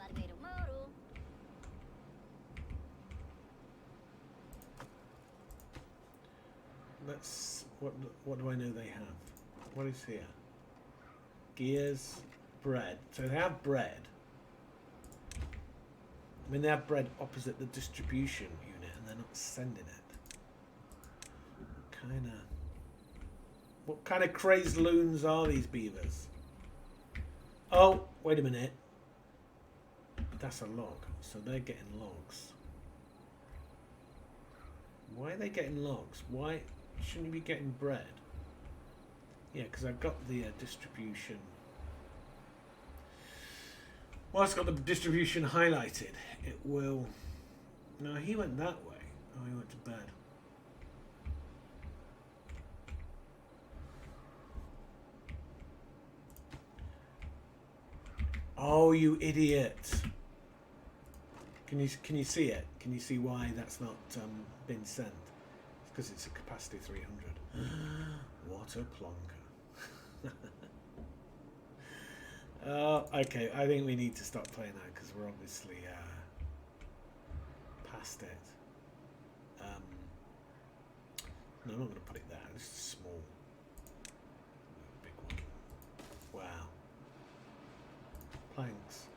Speaker 1: Let's... What do I know they have? What is here? Gears, bread. So they have bread. I mean, they have bread opposite the distribution unit, and they're not sending it. What kind of crazed loons are these beavers? Oh, wait a minute. That's a log. So they're getting logs. Why are they getting logs? Why shouldn't you be getting bread? Yeah, because I've got the distribution. Well, it's got the distribution highlighted. It will... No, he went that way. Oh, he went to bed. Oh, you idiot. Can you see it? Can you see why that's not been sent? It's because it's a capacity 300. What a plonker. Okay, I think we need to stop playing that because we're obviously past it. No, I'm not going to put it there. It's small. Big one. Wow. Planks.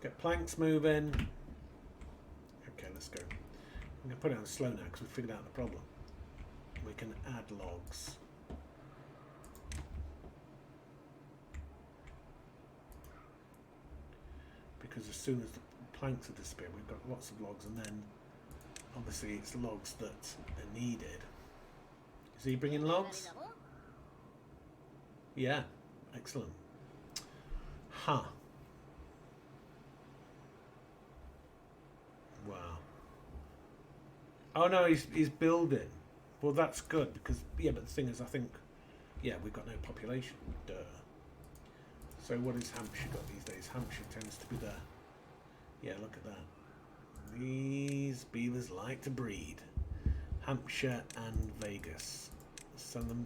Speaker 1: Get planks moving. Okay, let's go. I'm going to put it on slow now because we figured out the problem. We can add logs. Because as soon as the planks have disappeared, we've got lots of logs, and then obviously it's logs that are needed. Is he bringing logs? Yeah, excellent. Huh. Wow. Oh no, he's building. Well, that's good because yeah, but the thing is, I think yeah, we've got no population. Duh. So what has Hampshire got these days? Hampshire tends to be the... Yeah, look at that. These beavers like to breed. Hampshire and Vegas. Send them...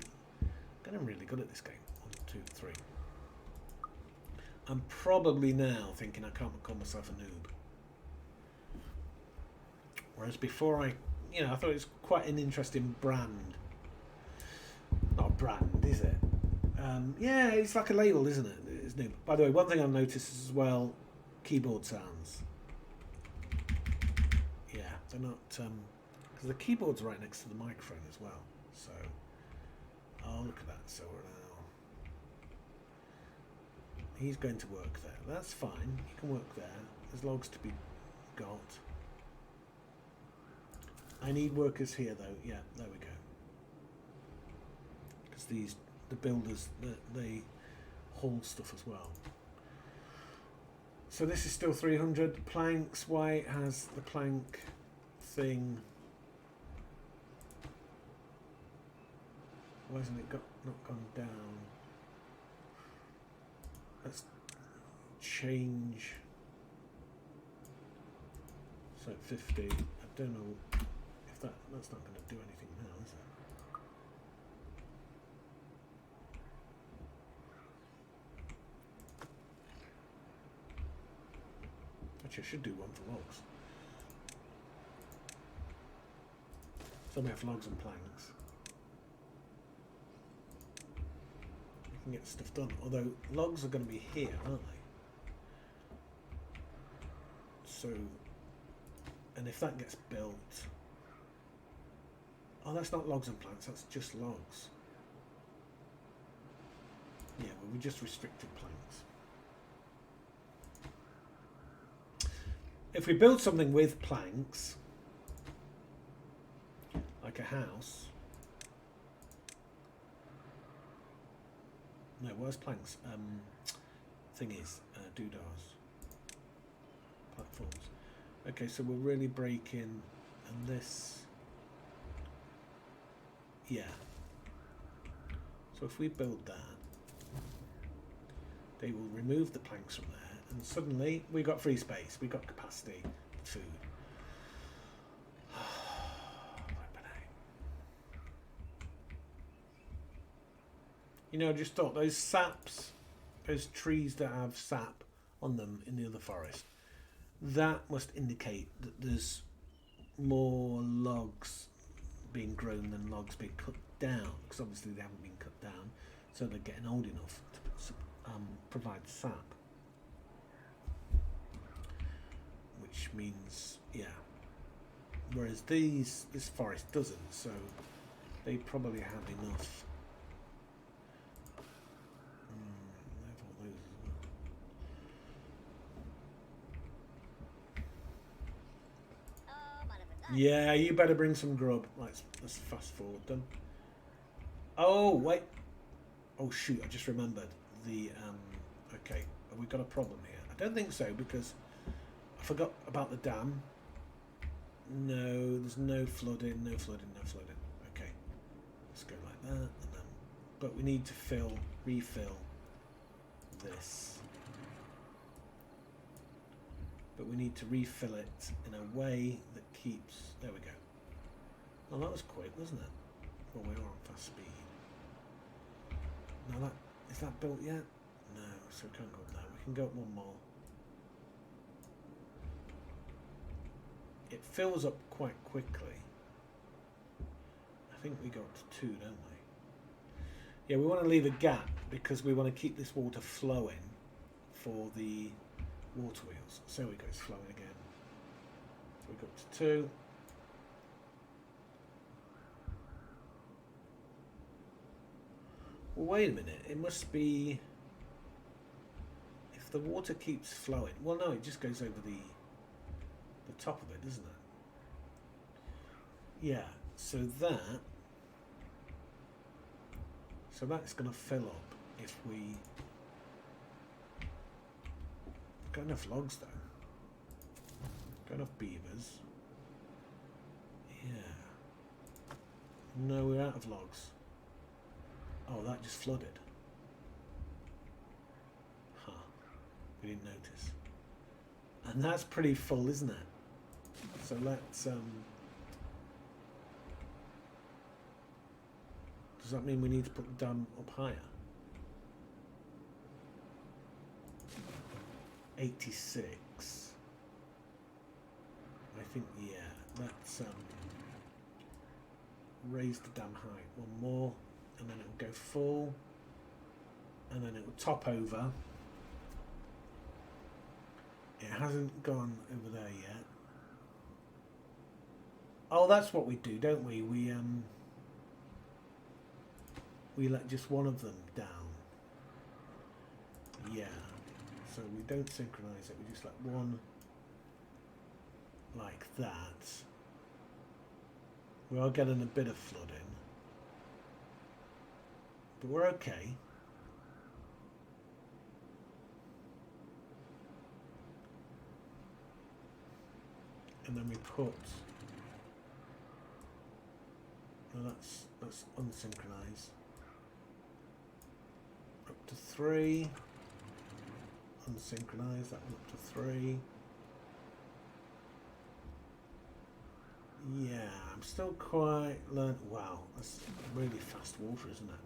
Speaker 1: I'm really good at this game. 1, 2, 3. I'm probably now thinking I can't call myself a noob. Whereas before I thought it was quite an interesting brand. Not a brand, is it? Yeah, it's like a label, isn't it? It's new. By the way, one thing I've noticed as well, keyboard sounds. Yeah, they're not... because the keyboard's right next to the microphone as well. So, oh, look at that. So now... He's going to work there. That's fine. He can work there. There's logs to be got. I need workers here, though. Yeah, there we go. Because the builders, they haul stuff as well. So this is still 300 planks. Why has the plank thing? Why hasn't it not gone down? Let's change. So 50. I don't know if that's not going to do anything now, is it? Actually, I should do one for logs. So we have logs and planks. We can get stuff done. Although logs are going to be here, aren't they? So, and if that gets built, oh, that's not logs and planks. That's just logs. Yeah, well, we just restricted planks. If we build something with planks, like a house. No, where's planks? Thingies, doodahs, platforms. Okay, so we'll really break in, and this, yeah. So if we build that, they will remove the planks from there, and suddenly we got free space, we got capacity, food. You know, I just thought those saps, those trees that have sap on them in the other forest, that must indicate that there's more logs being grown than logs being cut down, because obviously they haven't been cut down, so they're getting old enough to provide sap. Which means, yeah. Whereas this forest doesn't, so they probably have enough. Yeah, you better bring some grub. Let's fast forward them. Oh wait. Oh shoot! I just remembered the. Okay, have we got a problem here? I don't think so because I forgot about the dam. No, there's no flooding. No flooding. No flooding. Okay, let's go like that, and then. But we need to refill this. But we need to refill it in a way that keeps. There we go. Well, that was quick, wasn't it? Well, we are on fast speed. Now is that built yet? No, so we can't go up there. We can go up one more. It fills up quite quickly. I think we go up to 2, don't we? Yeah, we want to leave a gap because we want to keep this water flowing for the water wheels. So we go, it's flowing again. So we go up to 2. Well, wait a minute. It must be if the water keeps flowing. Well, no, it just goes over the top of it, doesn't it? Yeah. So that's going to fill up if we. Got enough logs though. Got enough beavers. Yeah. No, we're out of logs. Oh, that just flooded. Huh. We didn't notice. And that's pretty full, isn't it? So let's does that mean we need to put the dam up higher? 86. I think, yeah. Let's raise the dam height one more, and then it'll go full, and then it will top over. It hasn't gone over there yet. Oh, that's what we do, don't we? We let just one of them down. Yeah. So we don't synchronize it, we just let one like that. We are getting a bit of flooding, but we're okay. And then we put, no, that's unsynchronized. Up to 3. unsynchronized. That one up to 3. Yeah, I'm still quite learning. Wow, that's really fast water, isn't it?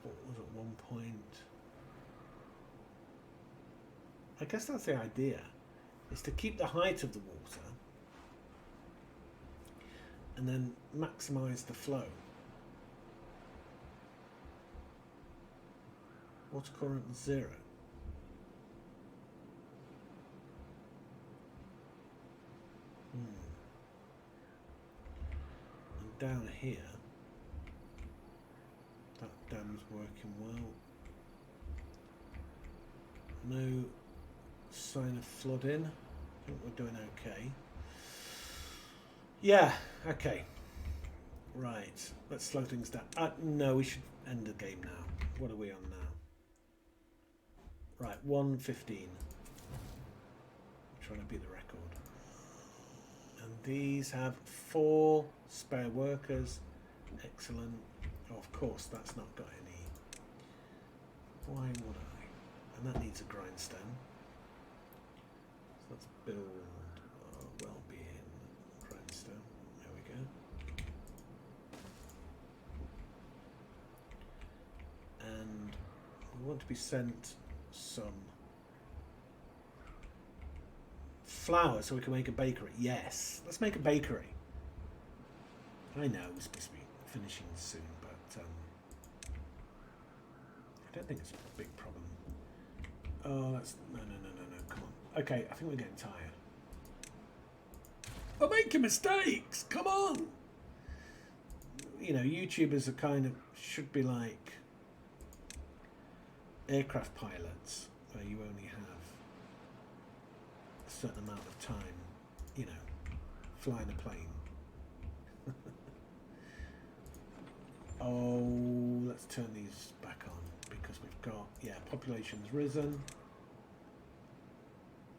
Speaker 1: What was at one point? I guess that's the idea, is to keep the height of the water and then maximize the flow. Water current 0. And down here, that dam's working well. No sign of flooding. I think we're doing okay. Yeah, okay. Right, let's slow things down. No, we should end the game now. What are we on now? Right, 1:15. Trying to beat the record. And these have 4 spare workers. Excellent. Oh, of course, that's not got any. Why would I? And that needs a grindstone. So let's build well-being grindstone. There we go. And we want to be sent some flour so we can make a bakery. Yes, let's make a bakery. I know we're supposed to be finishing soon, but I don't think it's a big problem. Oh, that's no. Come on. Okay, I think we're getting tired. I'm making mistakes. Come on. You know, YouTubers are kind of should be like aircraft pilots, where you only have a certain amount of time, you know, flying a plane. Oh, let's turn these back on because we've got, yeah, population's risen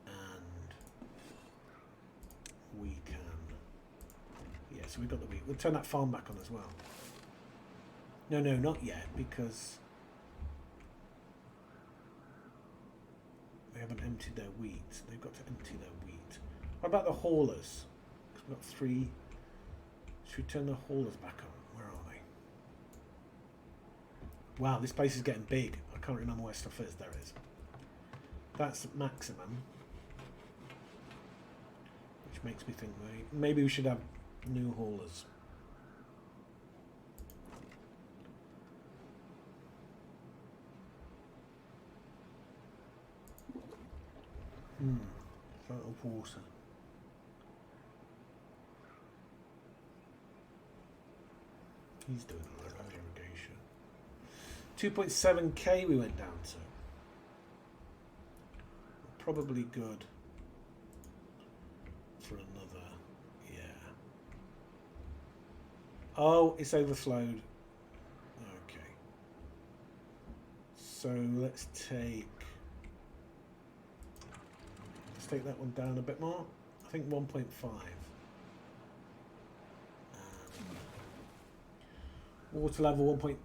Speaker 1: and we can, yeah, so we've got the wheat. We'll turn that farm back on as well. No, not yet because they haven't emptied their wheat. They've got to empty their wheat. What about the haulers? Because we've got 3. Should we turn the haulers back on? Where are they? Wow, this place is getting big. I can't remember where stuff is. There it is. That's maximum. Which makes me think maybe we should have new haulers. Float of water. He's doing a lot of irrigation. 2.7k we went down to. Probably good for another, yeah. Oh, it's overflowed. Okay. So let's take that one down a bit more. I think 1.5. Water level 1.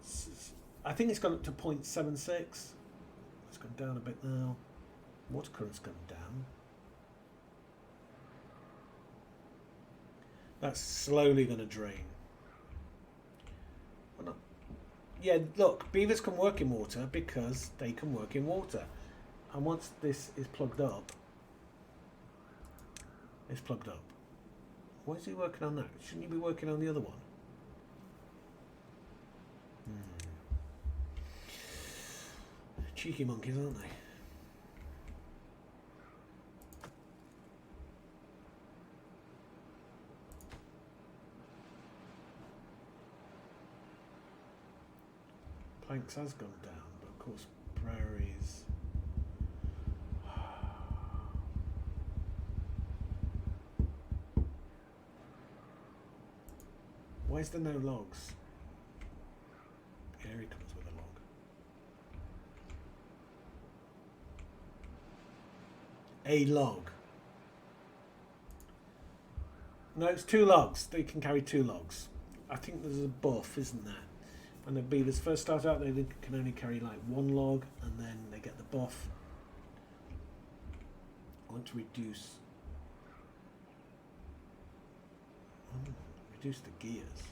Speaker 1: I think it's gone up to 0.76. It's gone down a bit now. Water current's gone down. That's slowly going to drain. Well, not. Yeah, look, beavers can work in water because they can work in water. And once this is plugged up, it's plugged up. Why is he working on that? Shouldn't you be working on the other one? Cheeky monkeys, aren't they? Planks has gone down, but of course prairies. Why is there no logs? Here he comes with a log. A log. No, it's 2 logs. They can carry 2 logs. I think there's a buff, isn't there? When the beavers first start out, they can only carry like one log, and then they get the buff. I want to reduce the gears.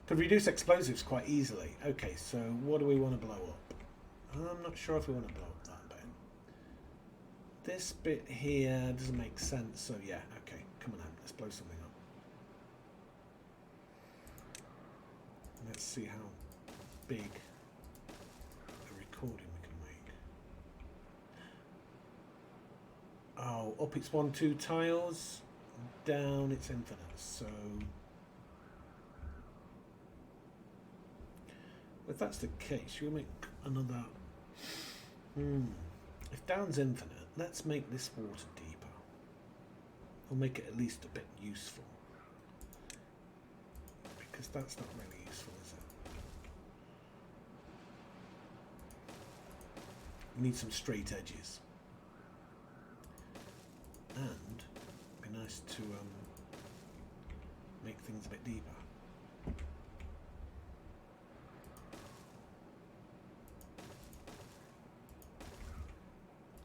Speaker 1: Could reduce explosives quite easily. Okay, so what do we want to blow up? I'm not sure if we want to blow up that bit. This bit here doesn't make sense, so yeah, okay, come on, let's blow something up. Let's see how big a recording we can make. Oh, up it's 1, 2 tiles, down it's infinite, so if that's the case, should we make another? If down's infinite, let's make this water deeper. Or make it at least a bit useful. Because that's not really useful, is it? We need some straight edges. And it'd be nice to make things a bit deeper.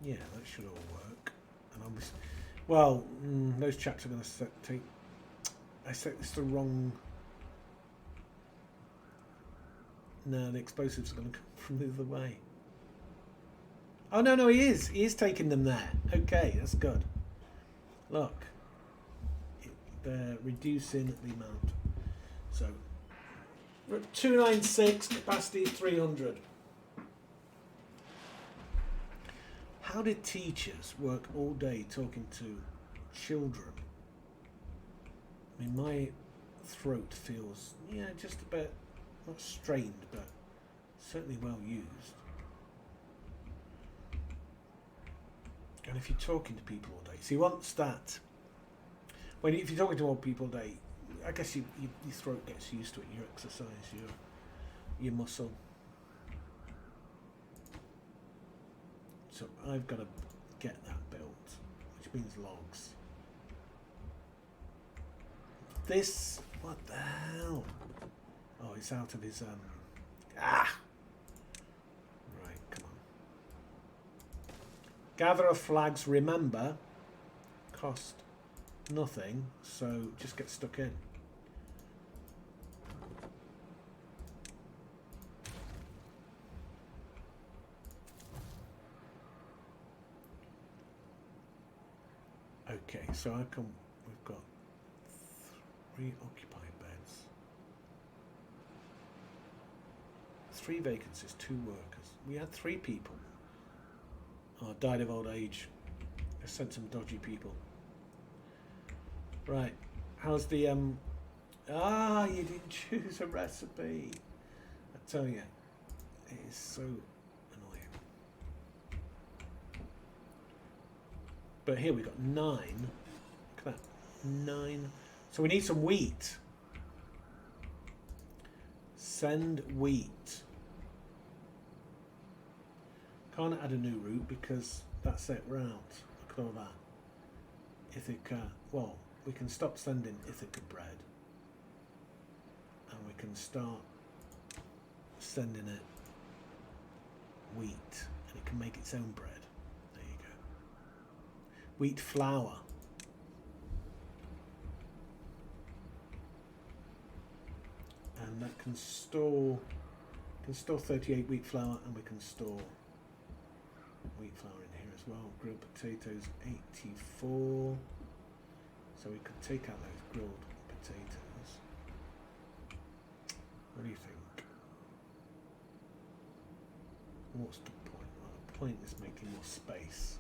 Speaker 1: Yeah, that should all work. And obviously, well, those chaps are going to take. I set this the wrong. No, the explosives are going to come from the other way. Oh no, he is. He is taking them there. Okay, that's good. Look, they're reducing the amount. So we're at 296, capacity 300. How did teachers work all day talking to children? I mean, my throat feels, yeah, just a bit, not strained, but certainly well used. And if you're talking to people all day, see, once that, if you're talking to old people all day, I guess your throat gets used to it, your exercise, your muscle. So I've got to get that built, which means logs. This, what the hell? Oh, it's out of his, Right, come on. Gatherer flags, remember, cost nothing, so just get stuck in. Okay, so we've got 3 occupied beds, 3 vacancies, 2 workers. We had 3 people. Oh, died of old age. I sent some dodgy people. Right, how's the you didn't choose a recipe. I tell you, it is so annoying. But here we got 9. Look at that, 9. So we need some wheat. Send wheat. Can't add a new route because that's it. We're out. Look at all that. Ithaca. Well, we can stop sending Ithaca bread, and we can start sending it wheat, and it can make its own bread. There you go. Wheat flour. And that can store 38 wheat flour, and we can store wheat flour in here as well. Grilled potatoes 84. So we could take out those grilled potatoes. What do you think? What's the point? Well, the point is making more space.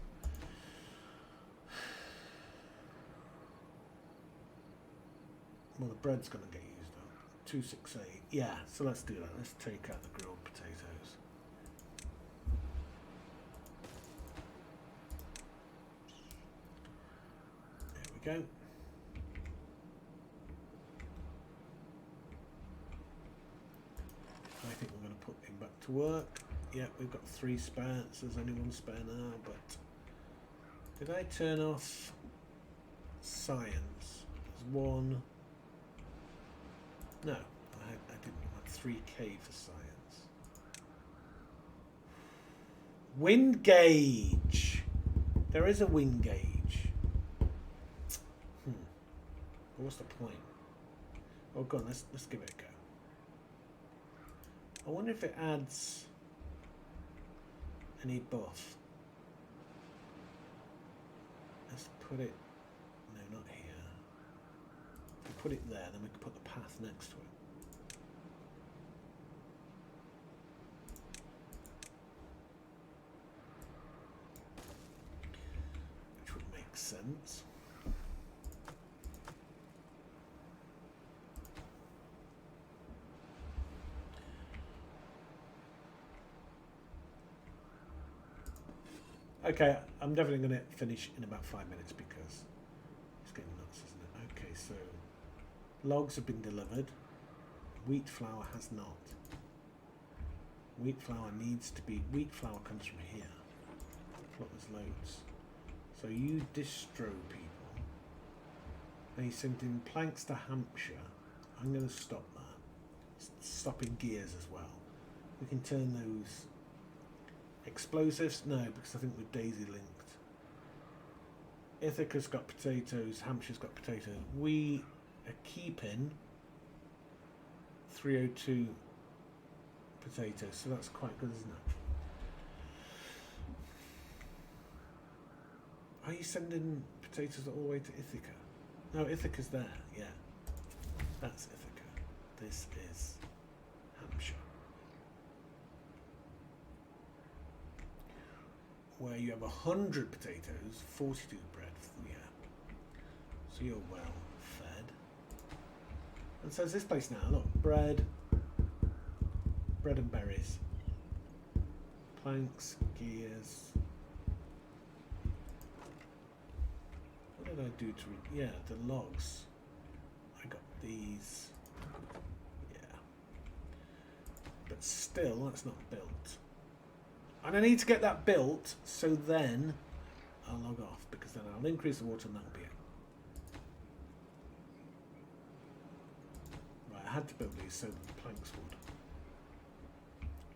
Speaker 1: Well, the bread's going to get used up. 268. Yeah, so let's do that. Let's take out the grilled potatoes. There we go. I think we're going to put him back to work. Yeah, we've got 3 spares. There's only 1 spare now, but did I turn off science? There's 1. No, I didn't. I had 3k for science. Wind gauge. There is a wind gauge. But what's the point? Oh, go on. Let's give it a go. I wonder if it adds any buff. Let's put it. No, not here. If we put it there, then we can put the path next to it. Which would make sense. Okay, I'm definitely going to finish in about 5 minutes because it's getting nuts, isn't it? Okay, so logs have been delivered. Wheat flour has not. Wheat flour needs to be... Wheat flour comes from here. Look, there's loads. So you distro people. And he sent in planks to Hampshire. I'm going to stop that. Stopping gears as well. We can turn those... Explosives? No, because I think we're daisy linked. Ithaca's got potatoes, Hampshire's got potatoes. We are keeping 302 potatoes, so that's quite good, isn't it? Are you sending potatoes all the way to Ithaca? No, Ithaca's there, yeah. That's Ithaca. This is Hampshire. Where you have 100 potatoes, 42 bread, yeah. So you're well fed. And so is this place now. Look, bread and berries, planks, gears. What did I do to? Yeah, the logs. I got these. Yeah, but still, that's not built. And I need to get that built, so then I'll log off, because then I'll increase the water and that'll be it. Right, I had to build these so that the planks would.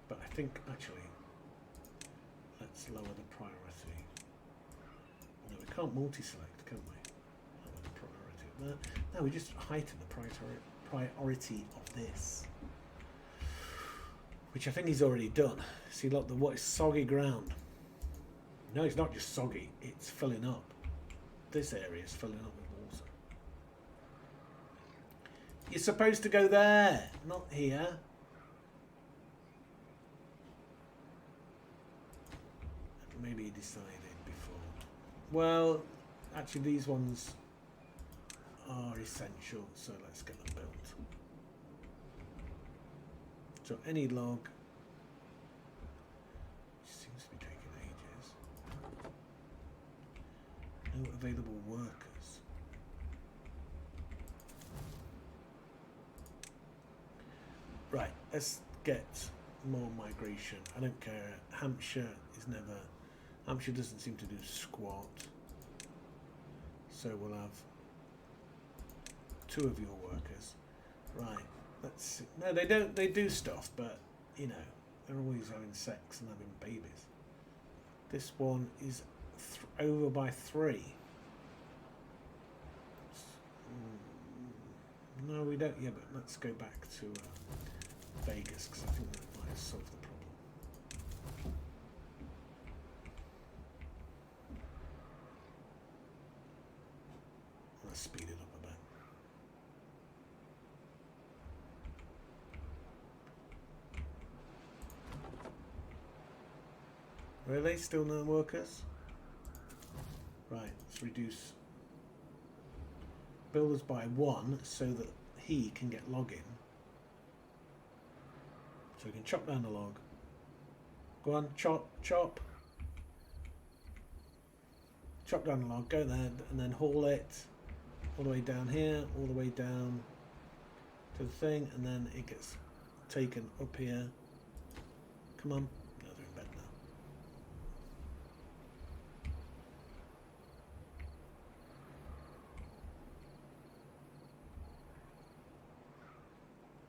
Speaker 1: But I think, actually, let's lower the priority. No, we can't multi-select, can we? Lower the priority of that. No, we just heighten the priority of this. Which I think he's already done. See, look, what is soggy ground? No, it's not just soggy, it's filling up. This area is filling up with water. You're supposed to go there, not here. Maybe he decided before. Well, actually these ones are essential, so let's get them built. So any log seems to be taking ages. No available workers. Right, let's get more migration. I don't care. Hampshire is never... Hampshire doesn't seem to do squat. So we'll have 2 of your workers. Right. Let's see. No, they don't. They do stuff, but you know, they're always having sex and having babies. This one is over by 3. No, we don't. Yeah, but let's go back to Vegas because I think that might solve the problem. Let's speed it up a bit. Really? Still no workers? Right, let's reduce builders by 1 so that he can get login. So we can chop down the log. Go on, chop, chop. Chop down the log, go there, and then haul it all the way down here, all the way down to the thing, and then it gets taken up here. Come on. No, they're in bed now.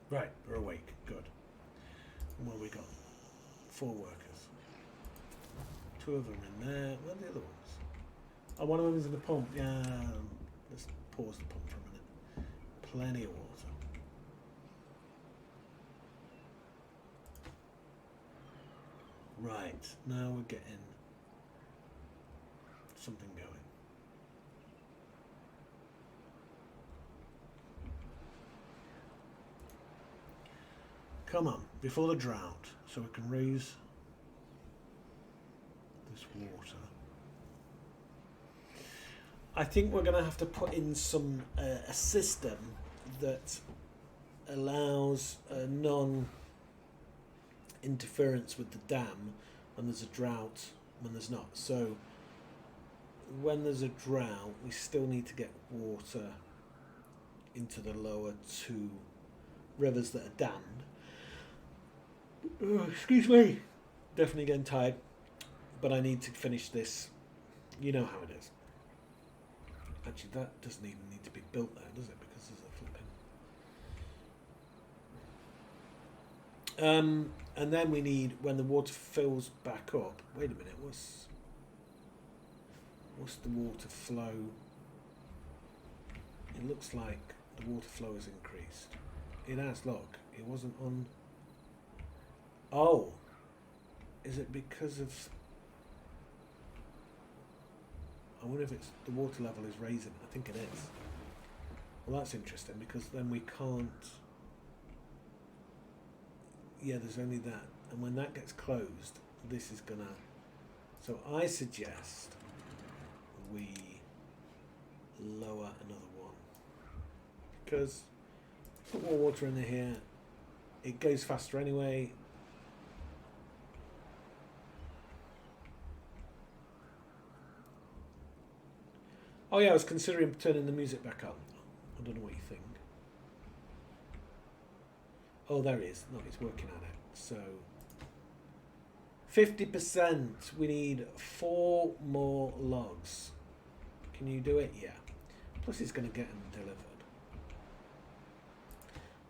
Speaker 1: Right, we're awake. Good. Well, we got 4 workers. 2 of them in there. Where are the other ones? Oh, one of them is in the pump. Yeah. Let's pause the pump for a minute. Plenty of water. Right. Now we're getting something going. Come on, before the drought, so we can raise this water. I think we're going to have to put in some a system that allows non-interference with the dam when there's a drought, when there's not. So when there's a drought, we still need to get water into the lower 2 rivers that are dammed. Excuse me, definitely getting tired, but I need to finish this. You know how it is. Actually, that doesn't even need to be built there, does it? Because there's a flipping. And then we need, when the water fills back up. Wait a minute, what's the water flow? It looks like the water flow has increased. It has. Look, it wasn't on. Oh, is it because of? I wonder if it's the water level is raising. I think it is. Well, that's interesting because then we can't. Yeah, there's only that, and when that gets closed, this is gonna. So I suggest we lower another one because put more water in here. It goes faster anyway. Oh yeah, I was considering turning the music back on. I don't know what you think. Oh, there he is. No, he's working on it. So 50%. We need 4 more logs. Can you do it? Yeah. Plus he's going to get them delivered.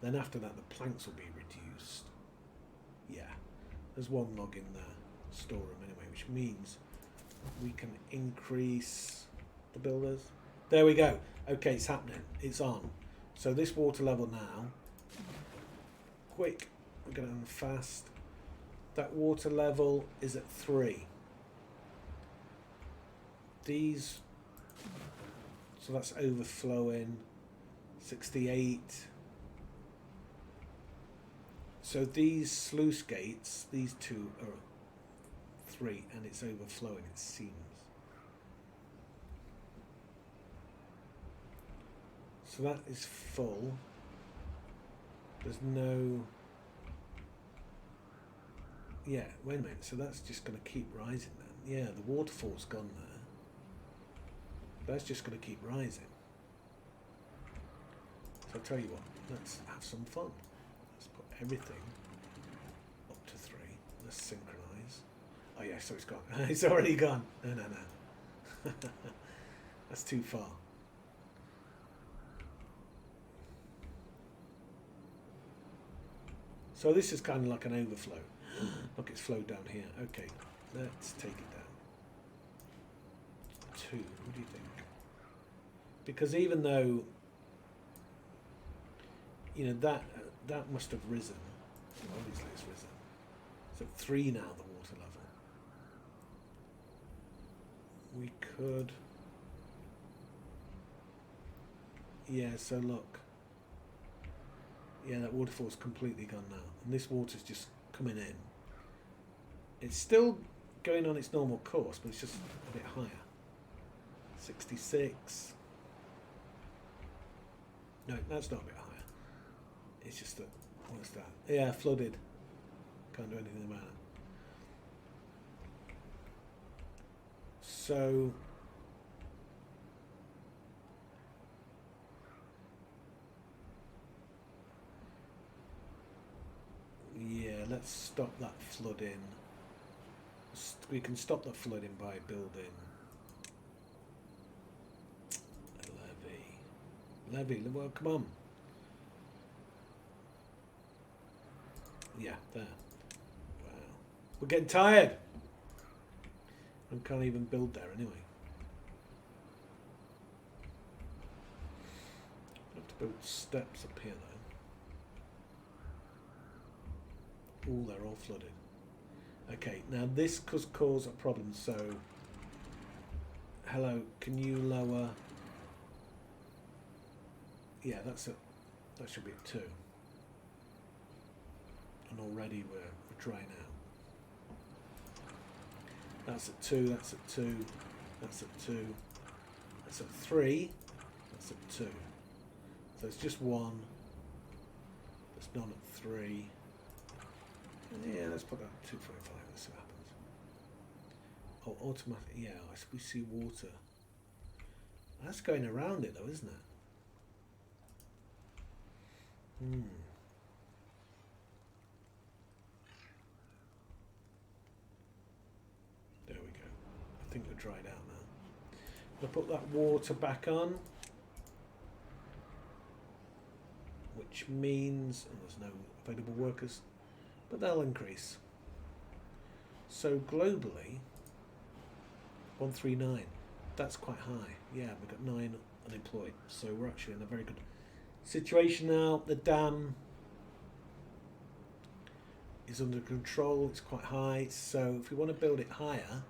Speaker 1: Then after that, the planks will be reduced. Yeah. There's 1 log in the storeroom anyway, which means we can increase the builders. There we go. Okay, it's happening. It's on. So this water level now. Quick. We're going to fast. That water level is at 3. These. So that's overflowing. 68. So these sluice gates, these 2 are 3, and it's overflowing, it seems. So that is full. There's no. Yeah, wait a minute. So that's just going to keep rising then. Yeah, the waterfall's gone there. That's just going to keep rising. So I'll tell you what, let's have some fun. Let's put everything up to 3. Let's synchronize. Oh yeah, so it's gone. It's already gone. No. That's too far. So this is kind of like an overflow. Look, it's flowed down here. Okay, let's take it down. 2, what do you think? Because even though, you know, that must have risen. Obviously it's risen. So 3 now, the water level. We could. Yeah, so look. Yeah, that waterfall's completely gone now. And this water's just coming in. It's still going on its normal course, but it's just a bit higher. 66. No, that's not a bit higher. It's just that, what's that? Yeah, flooded. Can't do anything about it. So yeah, let's stop that flooding. We can stop the flooding by building a levee. Well, come on. Yeah, there. We're getting tired. I can't even build there anyway. I have to build steps up here though. Oh, they're all flooded. Okay, now this could cause a problem. So, hello, can you lower? Yeah, that's it. That should be a 2. And already we're drying out. That's at 2, that's at 2, that's at 2, that's at 3, that's at 2. So it's just 1. There's none at 3. Yeah, let's put that at 2.5, let's see what happens. Oh, automatic, yeah, we see water. That's going around it though, isn't it? There we go. I think we're dried out now. I'll put that water back on, which means there's no available workers, but they'll increase. So globally, 139. That's quite high. Yeah, we've got 9 unemployed, so we're actually in a very good situation now. The dam is under control. It's quite high, so if we want to build it higher,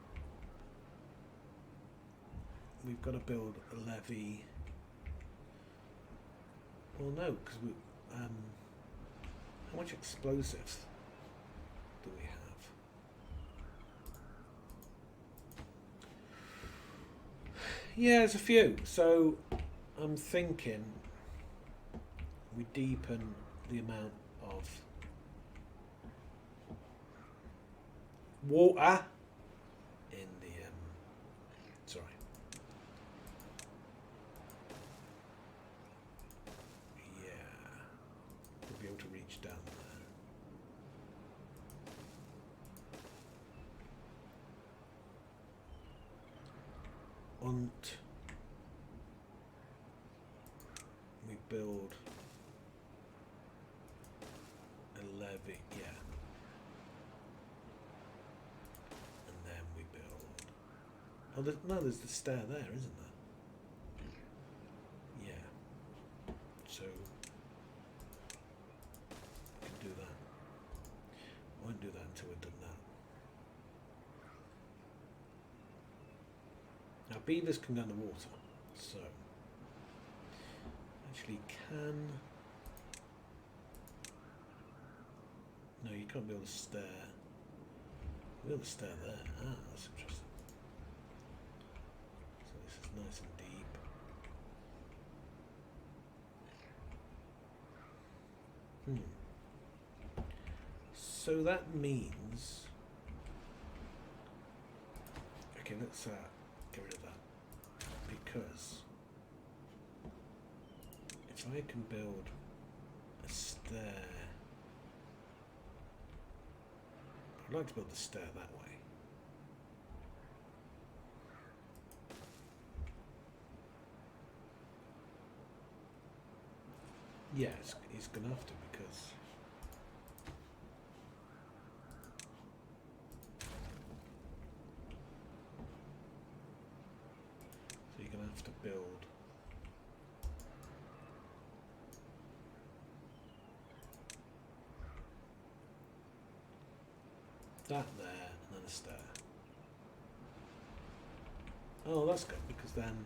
Speaker 1: we've got to build a levee. Well, no, because we how much explosives do we have? Yeah, there's a few. So I'm thinking we deepen the amount of water in the sorry. Yeah, we'll be able to reach down there. And we build a levee, yeah. And then we build. Oh, no, there's the stair there, isn't there? Yeah. So we can do that. I won't do that until we've done that. Now beavers can go in the water, so actually can. No, you can't build a stair. Build a stair there. Ah, that's interesting. So this is nice and deep. So that means. Okay, let's get rid of that, because if I can build a stair, I'd like to build the stair that way. Yeah, he's gonna have to, because so you're gonna have to build that there and then a stair. Oh, that's good, because then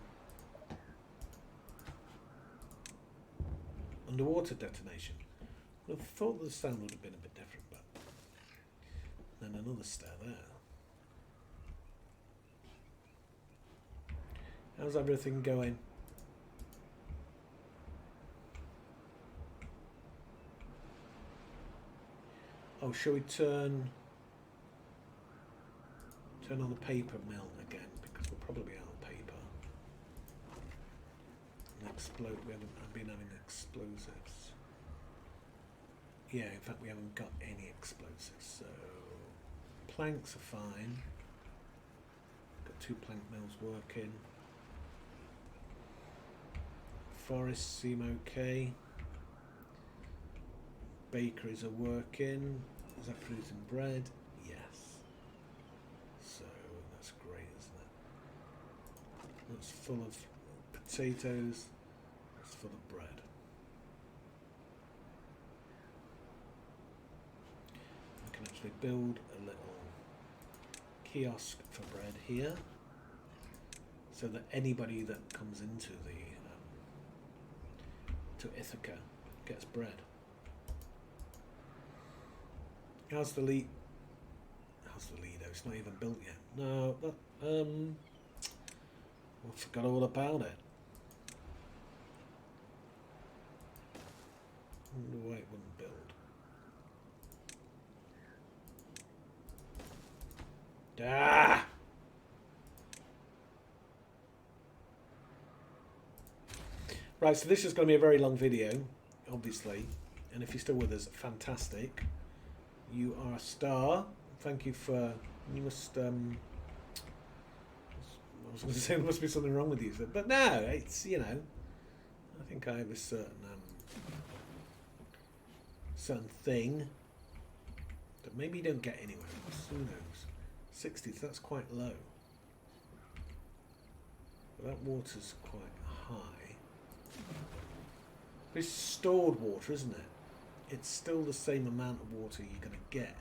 Speaker 1: underwater detonation. I thought the sound would have been a bit different, but then another stair there. How's everything going? Oh, shall we turn on the paper mill again, because we're probably out of paper. And we haven't been having explosives. Yeah, in fact we haven't got any explosives, so planks are fine. Got 2 plank mills working. Forests seem okay. Bakeries are working. Is that fruit and bread? Yes. full of potatoes. That's full of bread. I can actually build a little kiosk for bread here, so that anybody that comes into the to Ithaca gets bread. How's the Lido? It's not even built yet. No, that I forgot all about it. I wonder why it wouldn't build. Ah! Right, so this is going to be a very long video, obviously, and if you're still with us, fantastic. You are a star. Thank you for. You must. I was going to say there must be something wrong with you, but no, it's, you know. I think I have a certain thing that maybe you don't get anywhere else. Who knows? 60s. That's quite low. But that water's quite high. But it's stored water, isn't it? It's still the same amount of water you're going to get.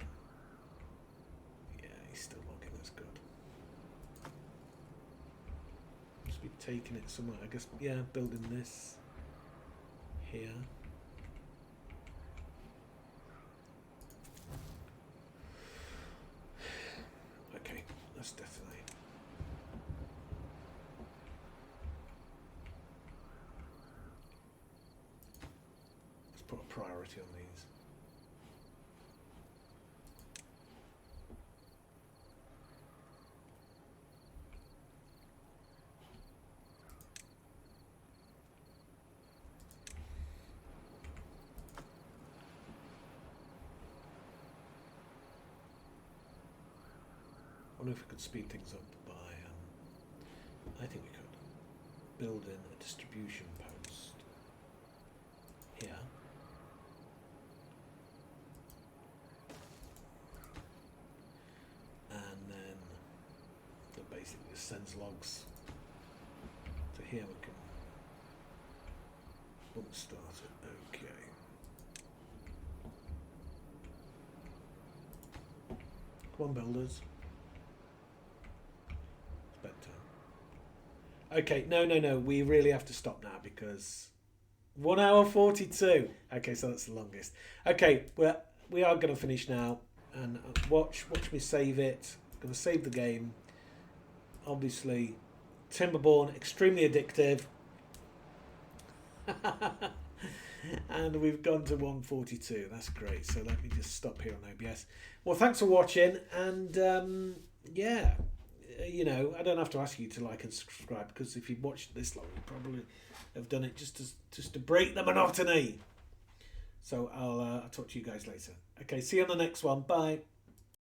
Speaker 1: Yeah, he's still not getting as good. Must be taking it somewhere. I guess, yeah, building this here. Okay, that's definitely. Put a priority on these. I wonder if we could speed things up by, I think we could build in a distribution post here. Basically just sends logs to here. We can start it. Okay. Come on, builders. It's bedtime. Okay, no. We really have to stop now because 1 hour 42. Okay, so that's the longest. Okay, we are going to finish now, and watch me save it. I'm going to save the game. Obviously, Timberborn, extremely addictive. And we've gone to 142. That's great. So let me just stop here on OBS. Well, thanks for watching. And yeah, you know, I don't have to ask you to like and subscribe, because if you've watched this long, you probably have done it just to break the monotony. So I'll talk to you guys later. Okay, see you on the next one. Bye.